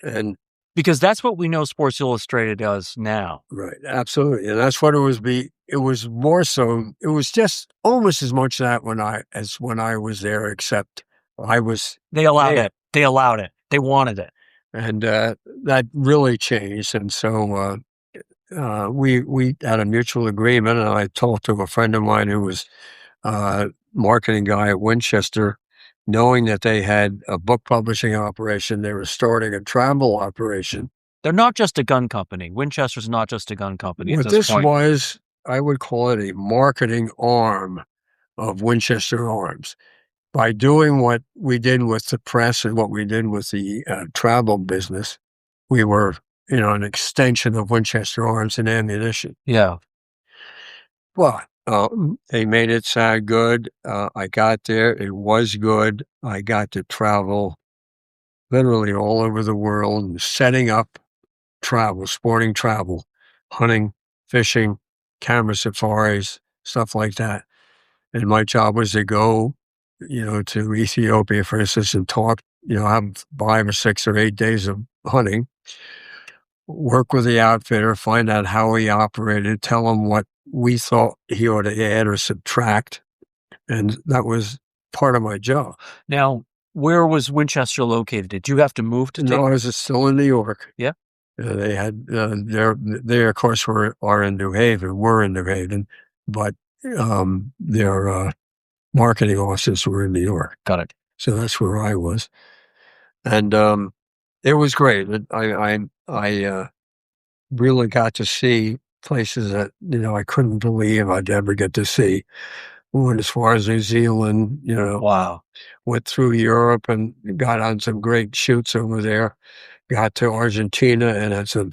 And Because that's what we know Sports Illustrated does now. Right, absolutely, and that's what it was. It was more so. It was just almost as much that when I was there, except I was. They allowed there. it. They allowed it. They wanted it. And that really changed. And so we had a mutual agreement, and I talked to a friend of mine who was marketing guy at Winchester, knowing that they had a book publishing operation. They were starting a travel operation. They're not just a gun company. Winchester's not just a gun company. What this was, I would call it a marketing arm of Winchester Arms. By doing what we did with the press and what we did with the travel business, we were, an extension of Winchester Arms and Ammunition. Yeah. Well, they made it sound good. I got there. It was good. I got to travel literally all over the world and setting up travel, sporting travel, hunting, fishing, camera safaris, stuff like that. And my job was to go to Ethiopia, for instance, and talk, have 5 or 6 or 8 days of hunting, work with the outfitter, find out how he operated, tell him what we thought he ought to add or subtract. And that was part of my job. Now, where was Winchester located? Did you have to move to? No, I was still in New York. Yeah. They had, they of course are in New Haven, but their marketing offices were in New York. Got it. So that's where I was. And it was great. I really got to see places that, I couldn't believe I'd ever get to see. We went as far as New Zealand, Wow. Went through Europe and got on some great shoots over there. Got to Argentina and had some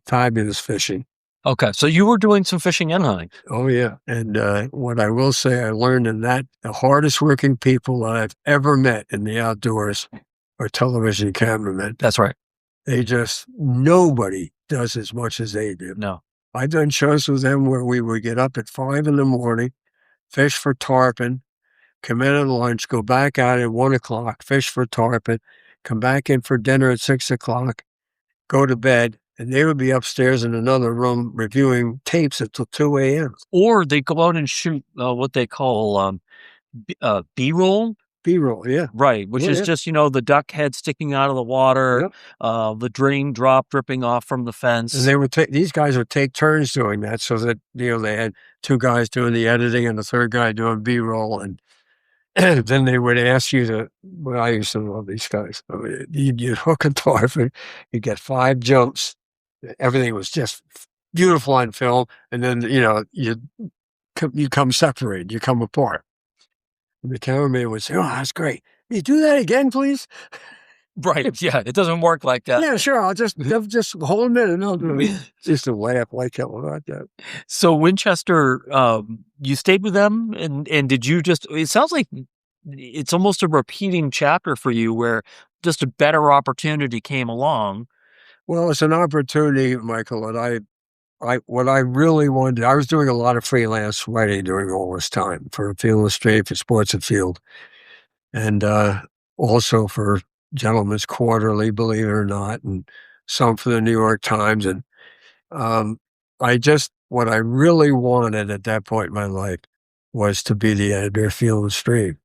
fabulous fishing. Okay, so you were doing some fishing and hunting. Oh, yeah. And what I will say, I learned in that the hardest working people that I've ever met in the outdoors are television cameramen. That's right. Nobody does as much as they do. No. I've done shows with them where we would get up at 5 a.m, fish for tarpon, come in at lunch, go back out at 1 o'clock, fish for tarpon, come back in for dinner at 6 o'clock, go to bed, and they would be upstairs in another room reviewing tapes until 2 a.m. Or they go out and shoot what they call B-roll. B-roll, yeah. Right, which is just, the duck head sticking out of the water, the drain drop dripping off from the fence. And these guys would take turns doing that so that, they had 2 guys doing the editing and the third guy doing B-roll. And then they would ask you to, well, I used to love these guys. I mean, you'd hook a tarpon, you get 5 jumps. Everything was just beautiful on film. And then, you come separated, you come apart. And the cameraman would say, "Oh, that's great. Can you do that again, please?" Right. Yeah. It doesn't work like that. Yeah, sure. I'll just hold a minute and I'll do it. Just to laugh like hell about that. So Winchester, you stayed with them and did you it sounds like it's almost a repeating chapter for you where just a better opportunity came along. Well, it's an opportunity, Michael, and what I really wanted, I was doing a lot of freelance writing during all this time for Field and Stream, for Sports and Field, and also for Gentleman's Quarterly, believe it or not, and some for the New York Times. And what I really wanted at that point in my life was to be the editor of Field and Stream.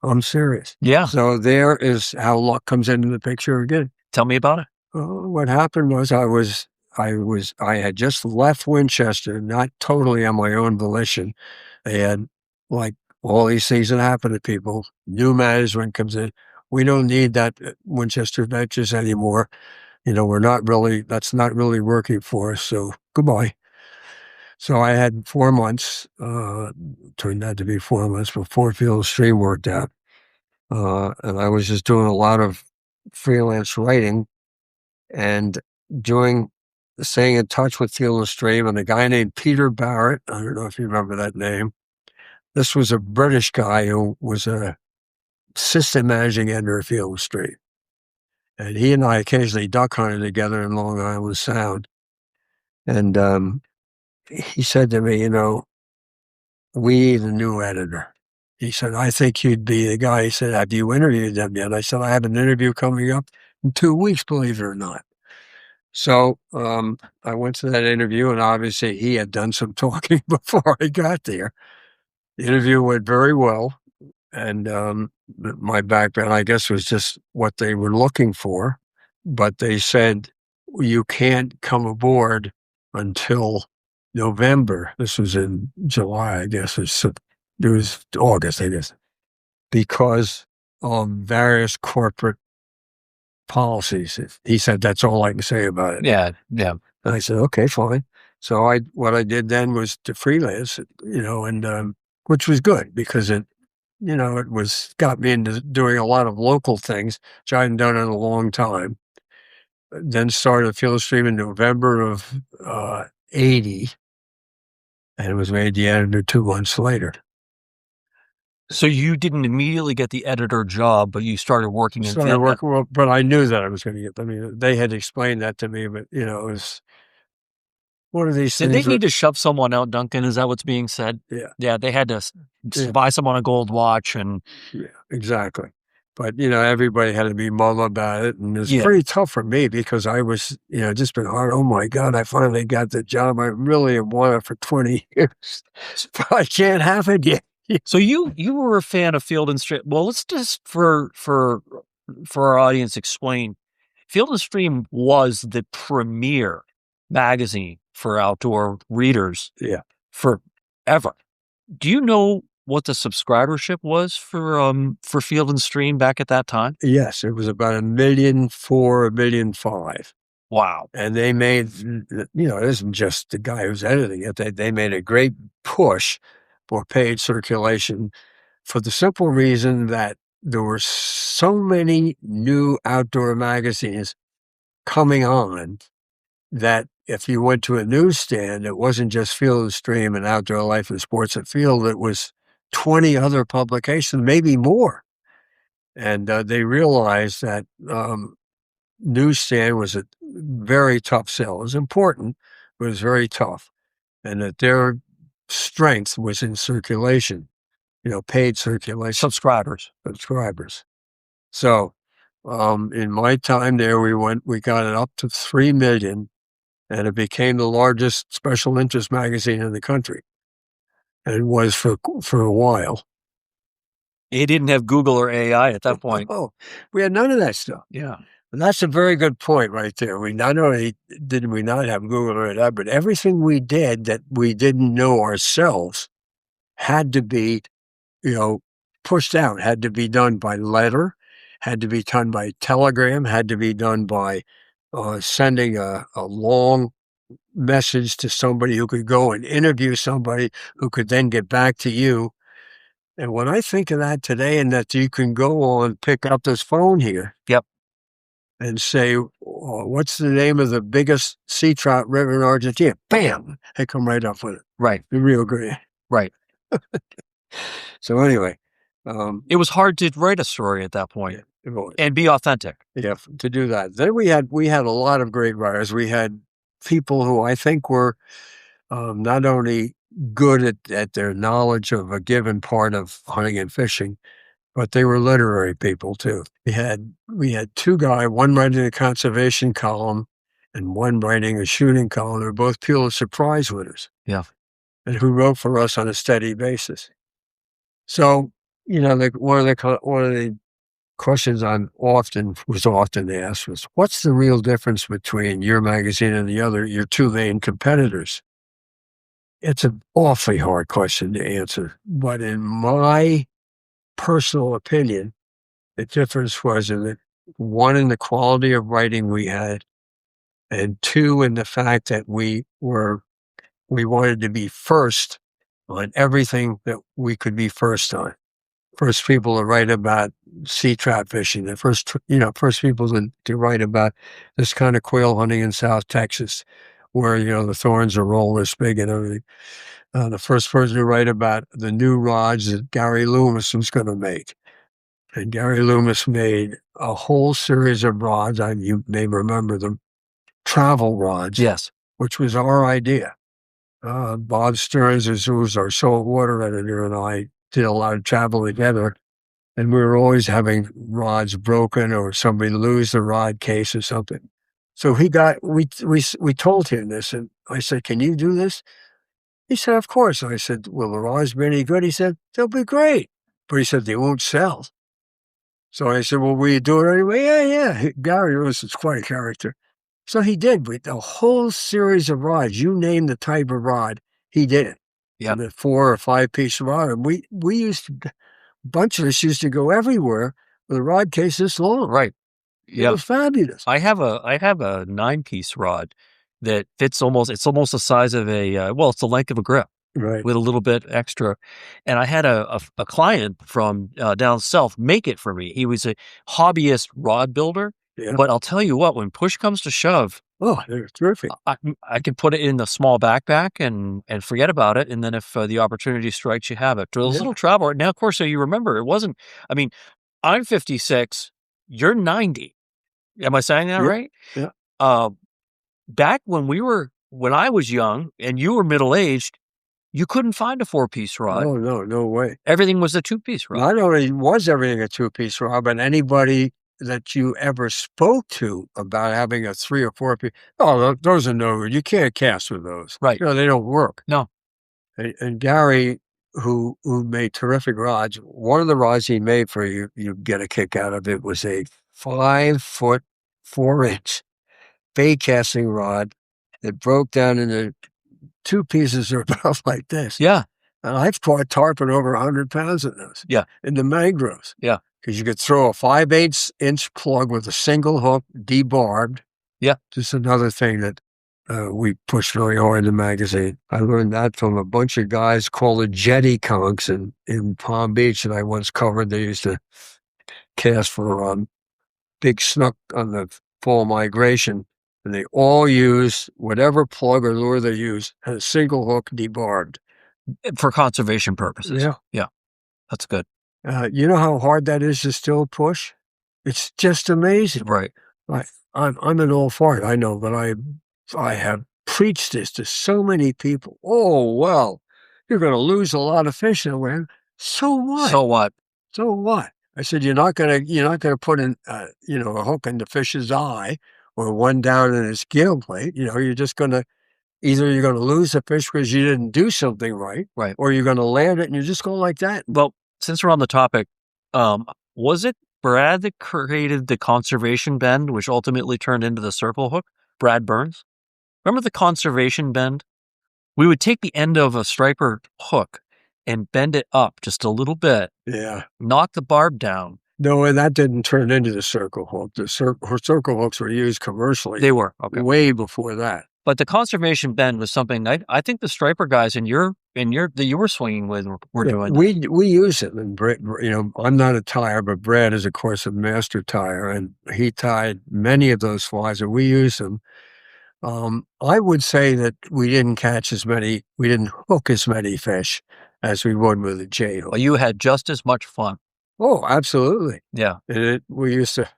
I'm serious. Yeah. So there is how luck comes into the picture again. Tell me about it. What happened was I had just left Winchester, not totally on my own volition. They had, like all these things that happen to people, new management comes in. We don't need that Winchester Ventures anymore. That's not really working for us. So goodbye. So I had 4 months, turned out to be 4 months before Field and Stream worked out. And I was just doing a lot of freelance writing and staying in touch with Field and Stream, and a guy named Peter Barrett. I don't know if you remember that name. This was a British guy who was a assistant managing editor of Field and Stream. And he and I occasionally duck hunted together in Long Island Sound. And he said to me, we need a new editor. He said, I think you'd be the guy. He said, have you interviewed them yet? I said, I have an interview coming up in 2 weeks, believe it or not. So I went to that interview, and obviously he had done some talking before I got there. The interview went very well, and my background, I guess, was just what they were looking for. But they said, you can't come aboard until November. This was in July, I guess. It was August, I guess, because of various corporate policies. He said, that's all I can say about it. Yeah. And I said, okay, fine. So what I did then was to freelance, and which was good because it got me into doing a lot of local things, which I hadn't done in a long time. Then started Field and Stream in November of 80, and it was made the editor 2 months later. So you didn't immediately get the editor job, but you started working in Well, but I knew that I was going to get. I mean, they had explained that to me, but it was one of these Did things. they need to shove someone out, Duncan? Is that what's being said? Yeah. Yeah, they had to buy someone a gold watch and. Yeah, exactly. But, everybody had to be mum about it. And it was pretty tough for me because I was, just been hard. Oh my God, I finally got the job. I really have wanted for 20 years, but I can't have it yet. So you were a fan of Field and Stream. Well, let's just for our audience explain. Field and Stream was the premier magazine for outdoor readers. Yeah. Forever. Do you know what the subscribership was for Field and Stream back at that time? Yes, it was about 1,400,000, 1,500,000. Wow. And they made, it isn't just the guy who's editing it. They made a great push for paid circulation for the simple reason that there were so many new outdoor magazines coming on that if you went to a newsstand, it wasn't just Field and Stream and Outdoor Life and Sports at Field. It was 20 other publications, maybe more. And they realized that newsstand was a very tough sell. It was important, but it was very tough. And that their strength was in circulation, paid circulation. Subscribers. So in my time there, we got it up to 3 million, and it became the largest special interest magazine in the country. And it was for a while. It didn't have Google or AI at that point. Oh, we had none of that stuff. Yeah. And that's a very good point right there. We not only did we not have Google or that, but everything we did that we didn't know ourselves had to be, pushed out, had to be done by letter, had to be done by telegram, had to be done by sending a long message to somebody who could go and interview somebody who could then get back to you. And when I think of that today, and that you can go on, pick up this phone here. Yep. And say, what's the name of the biggest sea trout river in Argentina? Bam! They come right up with it. Right. The Rio Grande. Right. So anyway. It was hard to write a story at that point and be authentic. Yeah, to do that. Then we had a lot of great writers. We had people who I think were not only good at their knowledge of a given part of hunting and fishing, but they were literary people too. We had 2 guys, one writing a conservation column and one writing a shooting column. They're both Pulitzer Prize winners. Yeah. And who wrote for us on a steady basis. So, one of the questions was often asked was, what's the real difference between your magazine and your 2 main competitors? It's an awfully hard question to answer. But in my personal opinion, the difference was in the quality of writing we had, and 2, in the fact that we wanted to be first on everything that we could be first on. First people to write about sea trout fishing, the first people to write about this kind of quail hunting in South Texas, where, the thorns are rolled this big and everything. The first person to write about the new rods that Gary Loomis was going to make. And Gary Loomis made a whole series of rods, you may remember them, travel rods. Yes. Which was our idea. Bob Stearns, who was our saltwater editor, and I did a lot of travel together. And we were always having rods broken or somebody lose the rod case or something. So we told him this, and I said, "Can you do this?" He said, "Of course." I said, "Will the rods be any good?" He said, "They'll be great." But he said, "They won't sell." So I said, "Well, will you do it anyway?" Yeah. Gary was quite a character. So he did. With a whole series of rods, you name the type of rod, he did it. Yeah. The 4 or 5 piece rod. And we used to, a bunch of us used to go everywhere with a rod case this long. Right. It was fabulous. I have a 9-piece rod that fits it's almost the size of it's the length of a grip. Right. With a little bit extra. And I had a client from down south make it for me. He was a hobbyist rod builder. Yeah. But I'll tell you what, when push comes to shove, Oh, they're terrific. I can put it in a small backpack and forget about it. And then if the opportunity strikes, you have it. Those little travel. Now, of course, so you remember, it wasn't, I mean, I'm 56, you're 90. Am I saying that right? Yeah. Back when I was young and you were middle-aged, you couldn't find a 4-piece rod. Oh, no way. Everything was a 2-piece rod. Not only was everything a 2-piece rod, but anybody that you ever spoke to about having a 3 or 4-piece, oh, those are no good. You can't cast with those. Right. They don't work. No. And Gary, who made terrific rods, one of the rods he made for you get a kick out of it, was a 5-foot 4-inch bait casting rod that broke down into 2 pieces or about like this. Yeah. And I've caught tarpon over 100 pounds of those. Yeah. In the mangroves. Yeah. Because you could throw a 5/8-inch plug with a single hook, debarbed. Yeah. Just another thing that we pushed really hard in the magazine. I learned that from a bunch of guys called the jetty conchs in Palm Beach that I once covered. They used to cast for big snook on the fall migration. And they all use whatever plug or lure they use had a single hook debarbed. For conservation purposes. Yeah. Yeah. That's good. You know how hard that is to still push? It's just amazing. Right. I'm an old fart, I know, but I have preached this to so many people. Oh, well, you're going to lose a lot of fish in the wind. So what? So what? So what? I said, you're not going to put in, a hook in the fish's eye or one down in his gill plate. You're just going to, either you're going to lose the fish because you didn't do something right, or you're going to land it and you're just going like that. Well, since we're on the topic, was it Brad that created the conservation bend, which ultimately turned into the circle hook? Brad Burns? Remember the conservation bend? We would take the end of a striper hook and bend it up just a little bit. Yeah. Knock the barb down. No, and that didn't turn into the circle hook. The circle hooks were used commercially. They were. Okay. Way before that. But the conservation bend was something I think the striper guys that you were swinging with were doing. We use it, and Brad, I'm not a tire, but Brad is of course a master tire, and he tied many of those flies, and we use them. I would say that we didn't hook as many fish as we would with a J hook. Well, you had just as much fun. Oh, absolutely. Yeah. And we used to,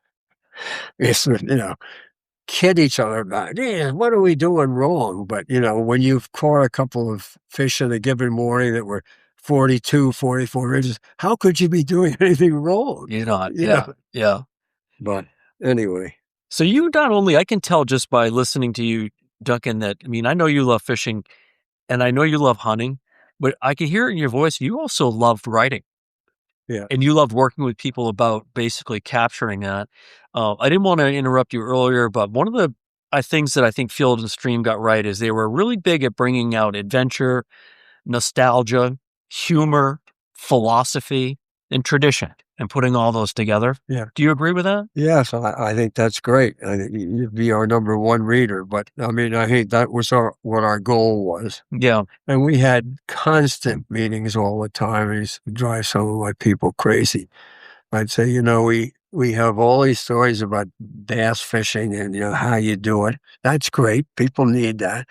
kid each other about, what are we doing wrong? But, when you've caught a couple of fish in a given morning that were 42, 44 inches, how could you be doing anything wrong? You're not. Yeah. But anyway. So you not only, I can tell just by listening to you, Duncan, that, I know you love fishing and I know you love hunting, but I can hear it in your voice. You also loved writing. Yeah. And you loved working with people about basically capturing that. I didn't want to interrupt you earlier, but one of the things that I think Field and Stream got right is they were really big at bringing out adventure, nostalgia, humor, philosophy, and tradition and putting all those together. Yeah. Do you agree with that? Yes, I think that's great. I think you'd be our number one reader, but I think that was what our goal was. Yeah. And we had constant meetings all the time. It used to drive some of my people crazy. I'd say, we have all these stories about bass fishing and, how you do it. That's great. People need that.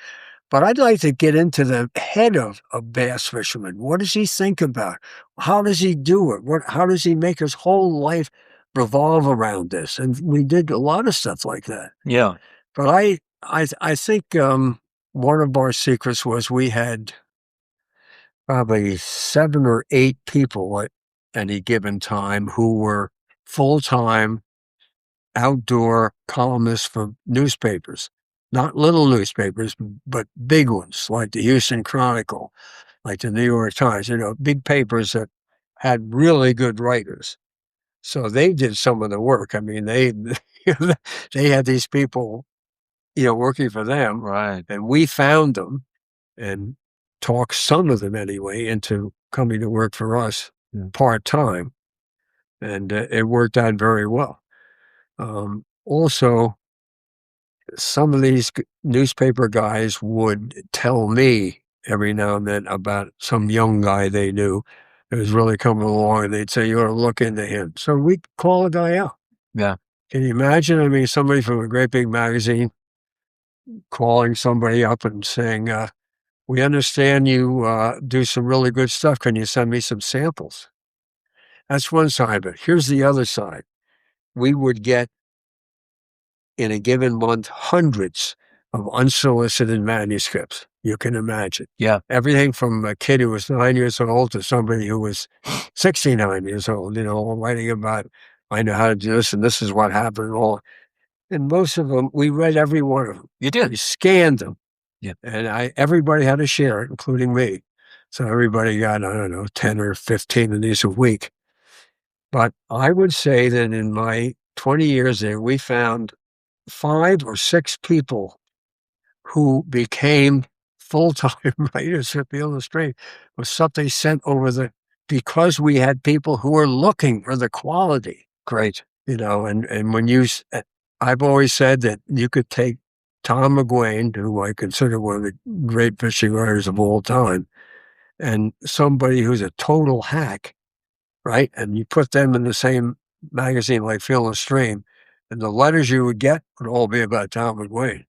But I'd like to get into the head of a bass fisherman. What does he think about? How does he do it? How does he make his whole life revolve around this? And we did a lot of stuff like that. Yeah. But I think one of our secrets was we had probably 7 or 8 people at any given time who were full-time outdoor columnists for newspapers, not little newspapers, but big ones like the Houston Chronicle, like the New York Times, big papers that had really good writers. So they did some of the work. I mean, they had these people, working for them. Right. And we found them and talked some of them anyway into coming to work for us part-time. And it worked out very well. Also, some of these newspaper guys would tell me every now and then about some young guy they knew that was really coming along, and they'd say, you ought to look into him. So we'd call a guy out. Yeah. Can you imagine? I mean, somebody from a great big magazine calling somebody up and saying, we understand you do some really good stuff. Can you send me some samples? That's one side of it. Here's the other side. We would get, in a given month, hundreds of unsolicited manuscripts. You can imagine. Yeah. Everything from a kid who was 9 years old to somebody who was 69 years old, writing about, I know how to do this and this is what happened and all. And most of them, we read every one of them. You did? We scanned them. Yeah. And everybody had to share it, including me. So everybody got, 10 or 15 of these a week. But I would say that in my 20 years there, we found 5 or 6 people who became full-time writers at the Illustrated with something sent over because we had people who were looking for the quality. Great. And when I've always said that you could take Tom McGuane, who I consider one of the great fishing writers of all time, and somebody who's a total hack, right? And you put them in the same magazine like Field and Stream, and the letters you would get would all be about Tom McGuane.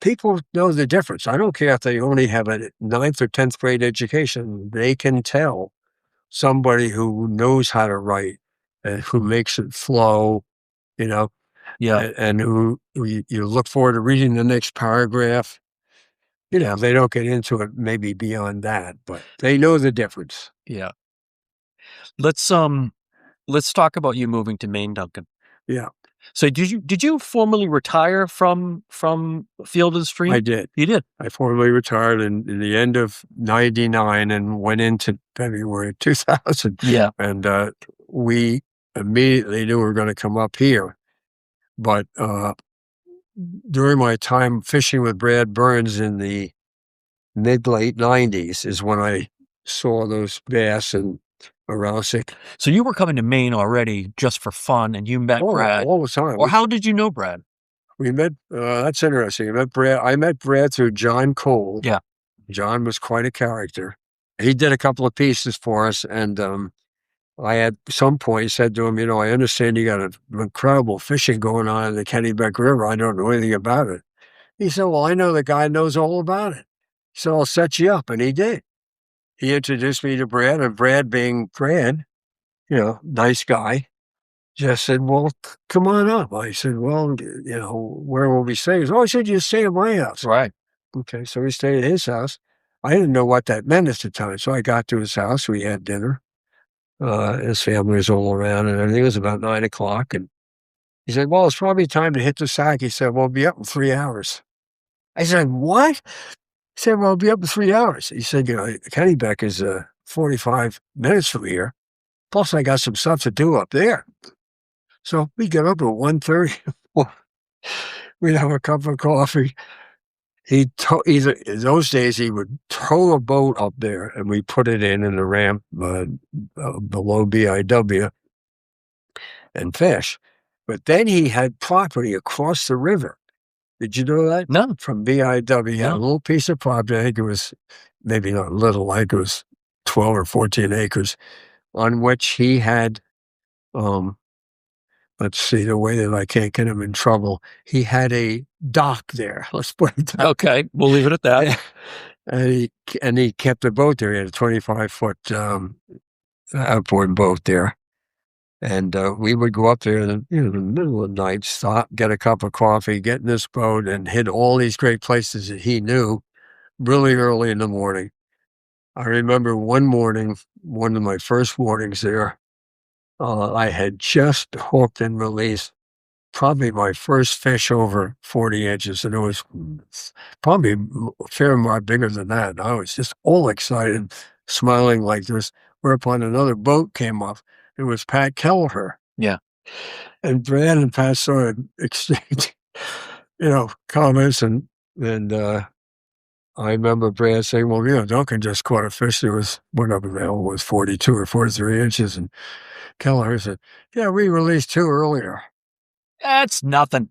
People know the difference. I don't care if they only have a 9th or 10th grade education. They can tell somebody who knows how to write and who makes it flow, Yeah. and who you look forward to reading the next paragraph. They don't get into it maybe beyond that, but they know the difference. Yeah. Let's talk about you moving to Maine, Duncan. Yeah. So did you formally retire from Field and Stream? I did. You did? I formally retired in the end of 99 and went into February 2000. Yeah. And we immediately knew we were going to come up here. But during my time fishing with Brad Burns in the mid-late 90s is when I saw those bass and Arausic. So you were coming to Maine already just for fun, and you met Brad all the time. Or how did you know Brad? We met. That's interesting. I met Brad through John Cole. Yeah, John was quite a character. He did a couple of pieces for us, and I at some point said to him, I understand you got an incredible fishing going on in the Kennebec River. I don't know anything about it. He said, well, I know the guy knows all about it. So I'll set you up, and he did. He introduced me to Brad, and Brad being Brad, nice guy, just said, well, come on up. I said, well, where will we stay? He said, you stay at my house. right. Okay, so we stayed at his house. I didn't know what that meant at the time, so I got to his house. We had dinner. His family was all around, and everything. It was about 9 o'clock, and he said, well, it's probably time to hit the sack. He said, we'll be up in 3 hours. I said, what? He said, well, I'll be up in 3 hours. He said, Kennebec is 45 minutes from here. Plus, I got some stuff to do up there. So we get up at 1:30. We'd have a cup of coffee. In those days, he would tow a boat up there, and we put it in the ramp below BIW and fish. But then he had property across the river. Did you know that? No. From BIW. He had a little piece of property. I think it was maybe not little, I think it was 12 or 14 acres, on which he had, let's see, the way that I can't get him in trouble, he had a dock there. Let's put it that. Okay, we'll leave it at that. And he kept a boat there. He had a 25-foot outboard boat there. And we would go up there in the middle of the night, stop, get a cup of coffee, get in this boat, and hit all these great places that he knew really early in the morning. I remember one morning, one of my first mornings there, I had just hooked and released probably my first fish over 40 inches, and it was probably a fair more bigger than that. And I was just all excited, smiling like this, whereupon another boat came up. It was Pat Kelleher. Yeah. And Brad and Pat started exchanging, comments, and I remember Brad saying, well, Duncan just caught a fish that was, whatever the hell it was, 42 or 43 inches. And Kelleher said, yeah, we released 2 earlier. That's nothing.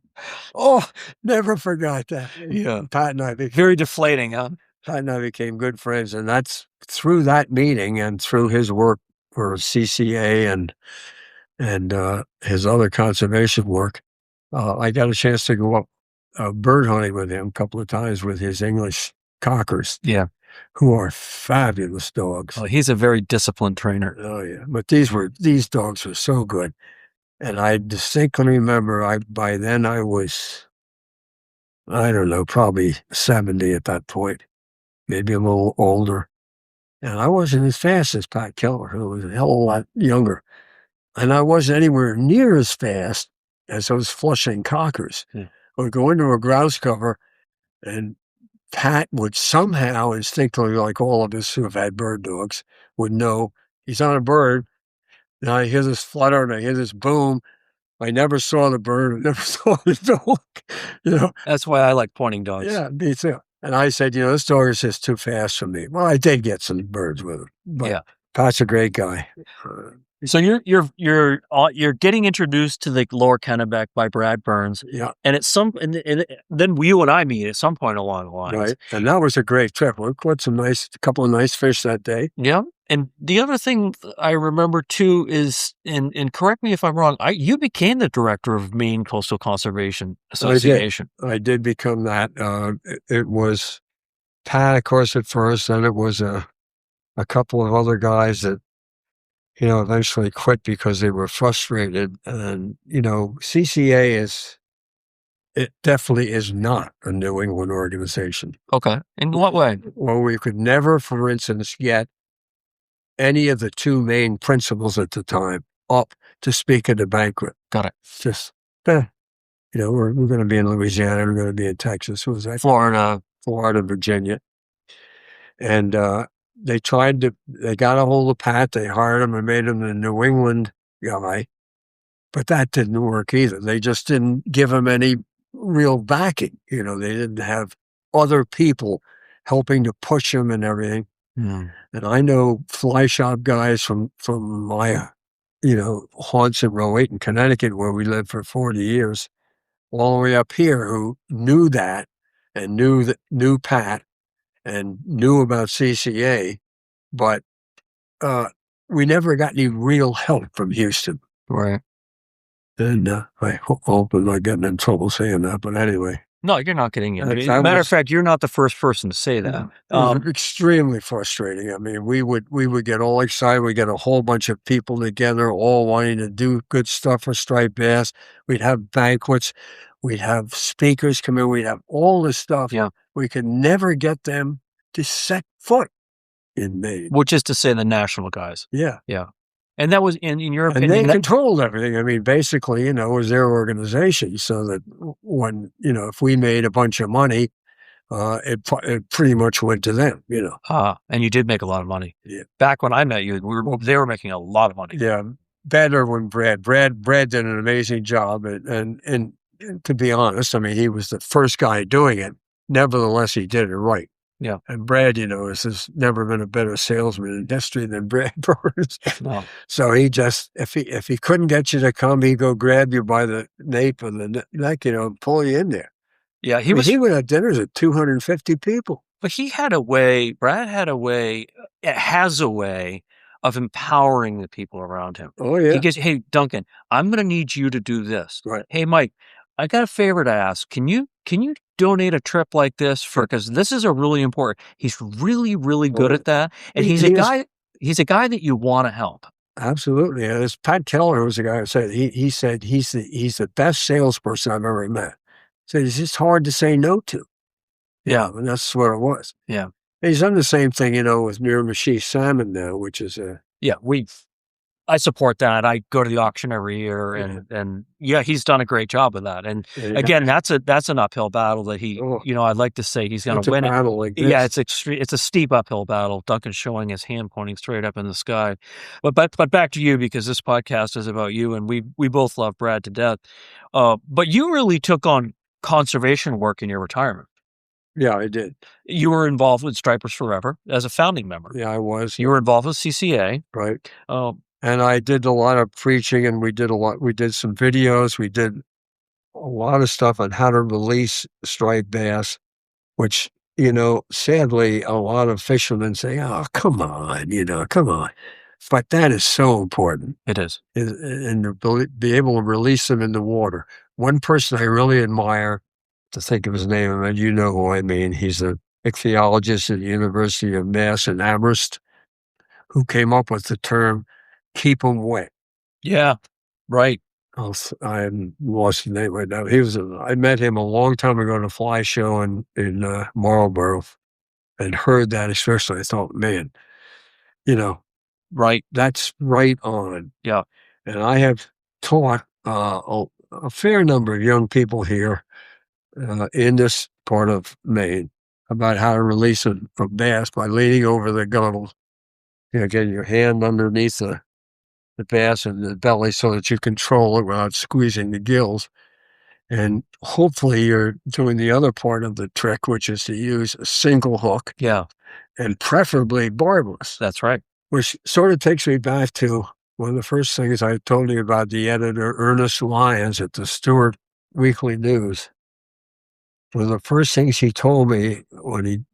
Oh, never forgot that. Yeah. Pat and I became, Very deflating, huh? Pat and I became good friends. And that's through that meeting and through his work for CCA and his other conservation work, I got a chance to go up bird hunting with him a couple of times with his English cockers. Yeah. Who are fabulous dogs. Oh, he's a very disciplined trainer. Oh yeah. But these dogs were so good. And I distinctly remember by then I was, I don't know, probably 70 at that point, maybe a little older. And I wasn't as fast as Pat Keller, who was a hell of a lot younger. And I wasn't anywhere near as fast as those Flushing cockers. I would go into a grouse cover, and Pat would somehow instinctively, like all of us who have had bird dogs, would know he's on a bird. And I hear this flutter and I hear this boom. I never saw the bird. I never saw the dog. That's why I like pointing dogs. Yeah, me too. And I said, this dog is just too fast for me. Well, I did get some birds with him, but Pat's a great guy. So you're getting introduced to the Lower Kennebec by Brad Burns. Yeah. And and then you and I meet at some point along the line. Right. And that was a great trip. We caught a couple of nice fish that day. Yeah. And the other thing I remember too is, and correct me if I'm wrong, you became the director of Maine Coastal Conservation Association. I did become that. It was Pat, of course, at first, then it was a couple of other guys that, eventually quit because they were frustrated. And, CCA it definitely is not a New England organization. Okay. In what way? Well, we could never, for instance, get any of the 2 main principals at the time up to speak at a banquet. Got it. Just, we're going to be in Louisiana, we're going to be in Texas. What was that? Florida, Virginia. And they got a hold of Pat, they hired him and made him the New England guy. But that didn't work either. They just didn't give him any real backing. They didn't have other people helping to push him and everything. And I know fly shop guys from my, haunts in Rowayton, Connecticut, where we lived for 40 years, all the way up here, who knew that and knew Pat and knew about CCA, but we never got any real help from Houston. Right. And I hope I'm not getting in trouble saying that, but anyway. No, you're not getting it. Matter of fact, you're not the first person to say that. Extremely frustrating. I mean, we would get all excited. We'd get a whole bunch of people together, all wanting to do good stuff for striped bass. We'd have banquets. We'd have speakers come in. We'd have all this stuff. Yeah. We could never get them to set foot in Maine. Which is to say the national guys. Yeah. Yeah. And that was, in your opinion... And they controlled everything. I mean, basically, it was their organization. So that when, if we made a bunch of money, it pretty much went to them, And you did make a lot of money. Yeah. Back when I met you, they were making a lot of money. Yeah. Better when Brad did an amazing job. And to be honest, I mean, he was the first guy doing it. Nevertheless, he did it right. Yeah. And Brad, there's never been a better salesman in history than Brad Burns. No. So he just, if he couldn't get you to come, he'd go grab you by the nape of the neck, and pull you in there. Yeah. He would have dinners at 250 people. But Brad had a way, it has a way of empowering the people around him. Oh, yeah. He goes, hey, Duncan, I'm going to need you to do this. Right. Hey, Mike, I got a favor to ask. Can you donate a trip like this because this is a really important. He's really, really good at that. And he's a guy that you want to help. Absolutely. And as Pat Keller was the guy who said, he said he's the best salesperson I've ever met. He said it's just hard to say no to. Yeah. And that's what it was. Yeah. And he's done the same thing, with Miramichi salmon now, which is yeah, I support that. I go to the auction every year, and he's done a great job with that. And again, that's an uphill battle that he, I'd like to say he's going to win it. Like this. Yeah, it's a steep uphill battle. Duncan's showing his hand pointing straight up in the sky. But back to you, because this podcast is about you, and we both love Brad to death. But you really took on conservation work in your retirement. Yeah, I did. You were involved with Stripers Forever as a founding member. Yeah, I was. You were involved with CCA. Right. And I did a lot of preaching, and we did some videos. We did a lot of stuff on how to release striped bass, which, sadly, a lot of fishermen say, oh, come on. But that is so important. It is. And to be able to release them in the water. One person I really admire, to think of his name, and you know who I mean, he's a ichthyologist at the University of Mass in Amherst, who came up with the term, keep them wet. Yeah, right. I lost his name right now. I met him a long time ago at a fly show in Marlborough, and heard that especially. I thought, man, right. That's right on. Yeah. And I have taught a fair number of young people here in this part of Maine about how to release a bass by leaning over the gunnel. Getting your hand underneath the bass and the belly so that you control it without squeezing the gills. And hopefully you're doing the other part of the trick, which is to use a single hook. Yeah. And preferably barbless. That's right. Which sort of takes me back to one of the first things I told you about the editor, Ernest Lyons, at the Stewart Weekly News. One of the first things he told me when he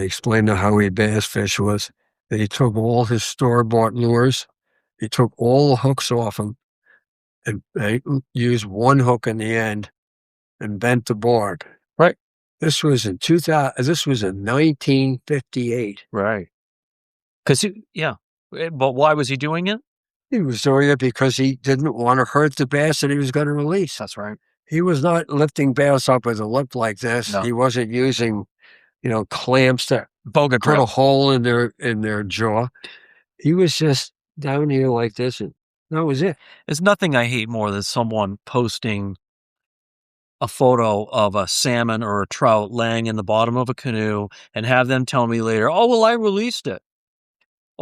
explained how he bass fish was that he took all his store-bought lures, he took all the hooks off them, and they used one hook in the end and bent the barb. Right. This was in 1958. Right. Because but why was he doing it? He was doing it because he didn't want to hurt the bass that he was going to release. That's right. He was not lifting bass up with a lip like this. No. He wasn't using, clamps to put a hole in their jaw. He was just down here like this, and that was it. There's nothing I hate more than someone posting a photo of a salmon or a trout laying in the bottom of a canoe and have them tell me later, oh, well, I released it.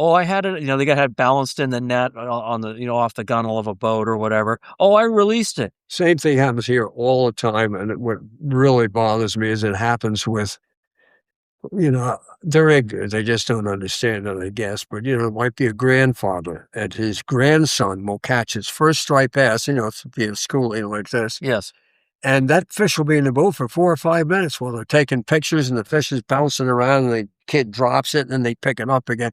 Oh, I had it, they got it balanced in the net on the, off the gunnel of a boat or whatever. Oh, I released it. Same thing happens here all the time. And what really bothers me is it happens with, they're ignorant. They just don't understand it, I guess. But, it might be a grandfather and his grandson will catch his first striped bass, it's being schooling like this. Yes. And that fish will be in the boat for 4 or 5 minutes while they're taking pictures and the fish is bouncing around and the kid drops it and then they pick it up again.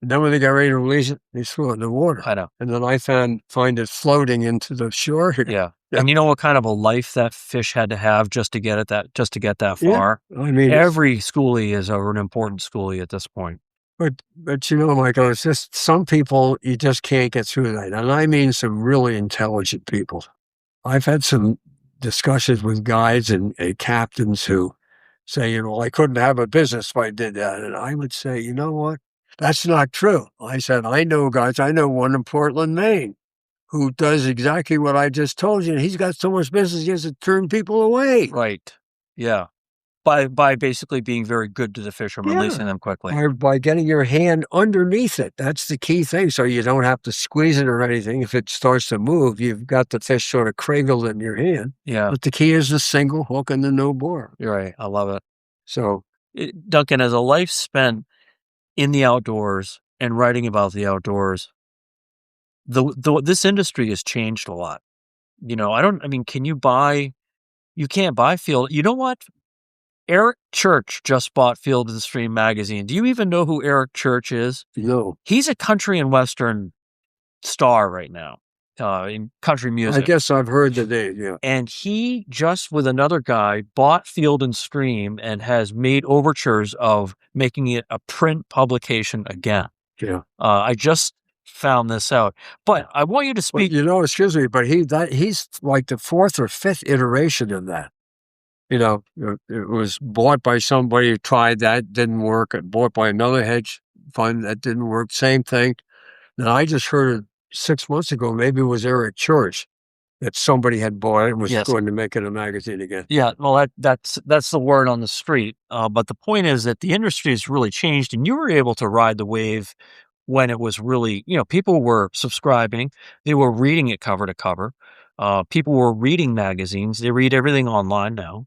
And then when they got ready to release it, they threw it in the water. I know. And then I find it floating into the shore here. Yeah. And you know what kind of a life that fish had to have just to get that far? Yeah. I mean, every schoolie is an important schoolie at this point. But Michael, it's just some people you just can't get through that. And I mean some really intelligent people. I've had some discussions with guides and captains who say, I couldn't have a business if I did that. And I would say, you know what? That's not true. I said, I know guys. I know one in Portland, Maine, who does exactly what I just told you. And he's got so much business, he has to turn people away. Right. Yeah. By basically being very good to the fish and releasing them quickly. Or by getting your hand underneath it. That's the key thing. So you don't have to squeeze it or anything. If it starts to move, you've got the fish sort of cradled in your hand. Yeah. But the key is the single hook and the no bore. You're right. I love it. So, Duncan, as a life spent in the outdoors and writing about the outdoors, this industry has changed a lot. You can't buy field. You know what? Eric Church just bought Field and Stream magazine. Do you even know who Eric Church is? No. He's a country and western star right now in country music. I guess I've heard the name, yeah. And he just, with another guy, bought Field and Stream and has made overtures of making it a print publication again. Yeah. I just found this out. But I want you to speak. Well, excuse me, but he's like the 4th or 5th iteration of that. It was bought by somebody who tried that, didn't work. Bought by another hedge fund that didn't work. Same thing. Then I just heard 6 months ago, maybe it was Eric Church, that somebody had bought it and was Yes. going to make it a magazine again. Yeah, well, that's the word on the street. But the point is that the industry has really changed, and you were able to ride the wave when it was really, people were subscribing, they were reading it cover to cover. People were reading magazines. They read everything online now.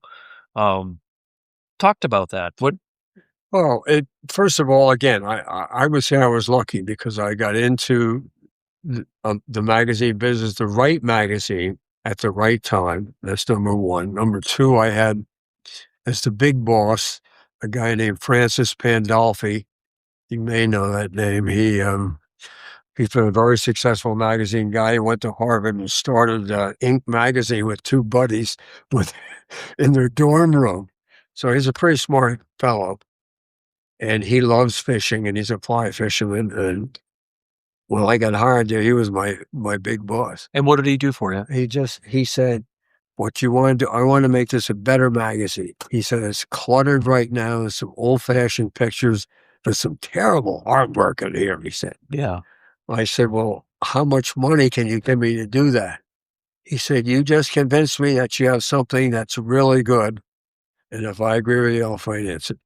Talked about that. What? Well, first of all, again, I would say I was lucky because I got into the magazine business, the right magazine at the right time. That's number one. Number two, I had as the big boss a guy named Francis Pandolfi. You may know that name. He's been a very successful magazine guy. He went to Harvard and started Inc. magazine with two buddies in their dorm room. So he's a pretty smart fellow. And he loves fishing, and he's a fly fisherman. And when I got hired there, he was my big boss. And what did he do for you? He said, what you want to do, I want to make this a better magazine. He said, it's cluttered right now. There's some old-fashioned pictures. There's some terrible artwork in here, he said. Yeah. I said, well, how much money can you give me to do that? He said, you just convinced me that you have something that's really good. And if I agree with you, I'll finance it.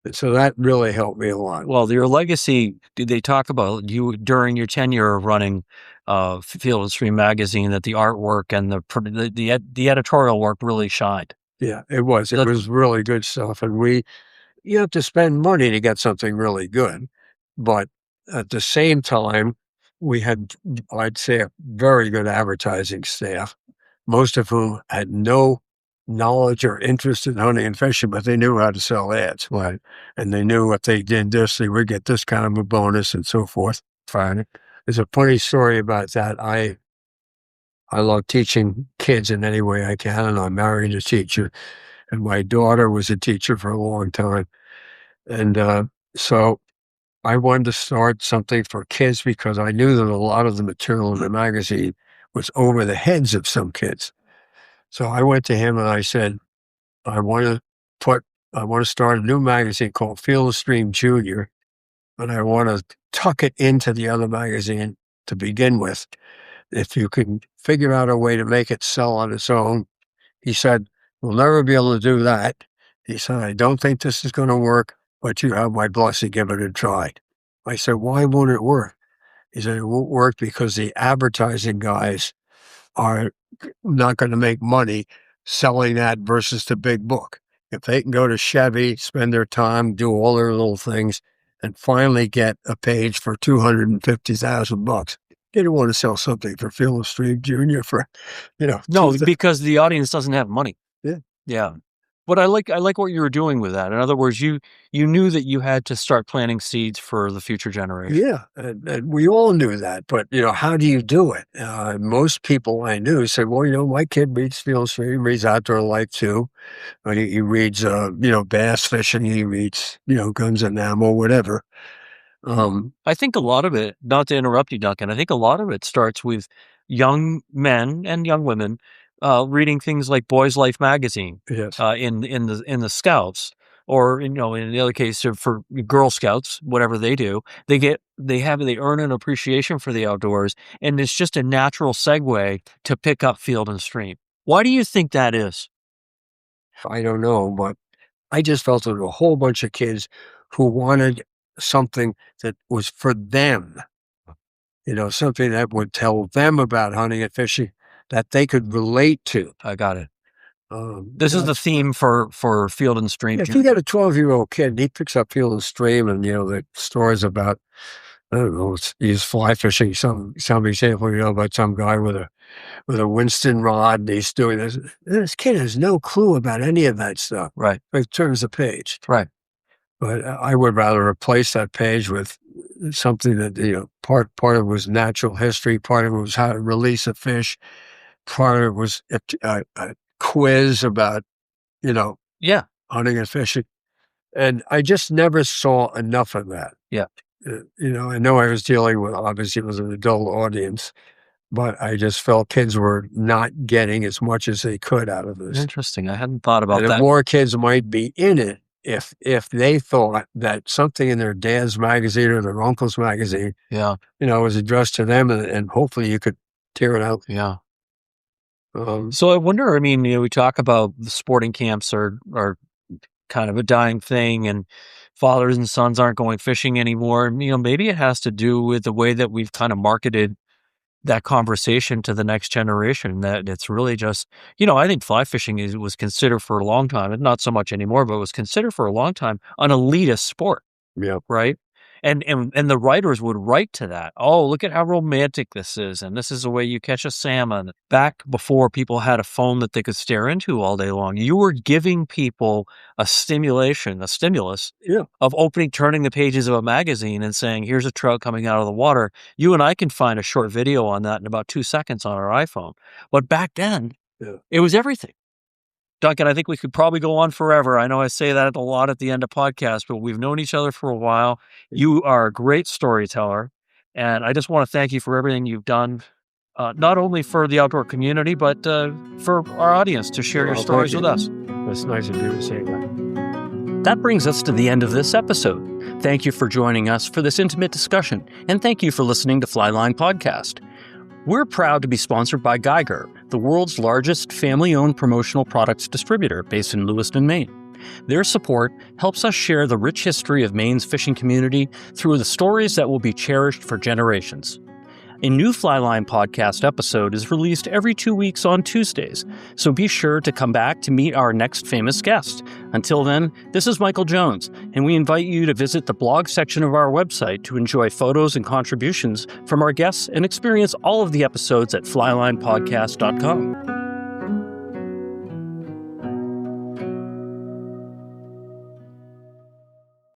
And so that really helped me a lot. Well, your legacy, did they talk about you during your tenure of running Field and Stream magazine, that the artwork and the editorial work really shined? Yeah, it was. It was really good stuff. And you have to spend money to get something really good. But at the same time, we had, I'd say, a very good advertising staff, most of whom had no knowledge or interest in hunting and fishing, but they knew how to sell ads. Right. And they knew if they did this, they would get this kind of a bonus and so forth. Fine. There's a funny story about that. I love teaching kids in any way I can, and I'm married a teacher, and my daughter was a teacher for a long time. And so I wanted to start something for kids because I knew that a lot of the material in the magazine was over the heads of some kids. So I went to him and I said, I want to start a new magazine called Field and Stream Junior, and I want to tuck it into the other magazine to begin with. If you can figure out a way to make it sell on its own. He said, we'll never be able to do that. He said, I don't think this is going to work, but you have my blessing, give it a try. I said, why won't it work? He said, it won't work because the advertising guys are not going to make money selling that versus the big book. If they can go to Chevy, spend their time, do all their little things, and finally get a page for $250,000, they don't want to sell something for Field and Stream Junior for, No, because the audience doesn't have money. Yeah. Yeah. But I like what you were doing with that. In other words, you knew that you had to start planting seeds for the future generation. Yeah, and we all knew that. But, how do you do it? Most people I knew said, well, my kid reads Field and Stream, reads Outdoor Life too. He reads, bass fishing, he reads, guns and ammo, whatever. I think a lot of it, not to interrupt you, Duncan, I think a lot of it starts with young men and young women reading things like Boys Life magazine. Yes. In the Scouts, or in the other case for Girl Scouts, whatever they do, they earn an appreciation for the outdoors, and it's just a natural segue to pick up Field and Stream. Why do you think that is? I don't know, but I just felt there were a whole bunch of kids who wanted something that was for them, something that would tell them about hunting and fishing that they could relate to. I got it. This is the theme for Field and Stream. If you got a 12-year-old kid and he picks up Field and Stream and, the stories about, I don't know, he's fly fishing, some example, about some guy with a Winston rod and he's doing this. This kid has no clue about any of that stuff. Right. It turns the page. Right. But I would rather replace that page with something that, part of it was natural history, part of it was how to release a fish, part of it was a quiz about, hunting and fishing. And I just never saw enough of that. Yeah. I know I was dealing with, obviously it was an adult audience, but I just felt kids were not getting as much as they could out of this. Interesting. I hadn't thought about and that. More kids might be in it if they thought that something in their dad's magazine or their uncle's magazine, was addressed to them, and hopefully you could tear it out. Yeah. So I wonder, I mean, we talk about the sporting camps are kind of a dying thing, and fathers and sons aren't going fishing anymore. Maybe it has to do with the way that we've kind of marketed that conversation to the next generation, that it's really just, I think fly fishing was considered for a long time, and not so much anymore, but was considered for a long time an elitist sport. Yeah. Right. And the writers would write to that. Oh, look at how romantic this is. And this is the way you catch a salmon. Back before people had a phone that they could stare into all day long, you were giving people a stimulus of turning the pages of a magazine and saying, here's a trout coming out of the water. You and I can find a short video on that in about 2 seconds on our iPhone. But back then, it was everything. Duncan, I think we could probably go on forever. I know I say that a lot at the end of podcasts, but we've known each other for a while. You are a great storyteller, and I just want to thank you for everything you've done, not only for the outdoor community, but for our audience to share your stories with us. It's nice of you to say that. That brings us to the end of this episode. Thank you for joining us for this intimate discussion, and thank you for listening to Flyline Podcast. We're proud to be sponsored by Geiger, the world's largest family-owned promotional products distributor based in Lewiston, Maine. Their support helps us share the rich history of Maine's fishing community through the stories that will be cherished for generations. A new Flyline Podcast episode is released every 2 weeks on Tuesdays, so be sure to come back to meet our next famous guest. Until then, this is Michael Jones, and we invite you to visit the blog section of our website to enjoy photos and contributions from our guests and experience all of the episodes at flylinepodcast.com.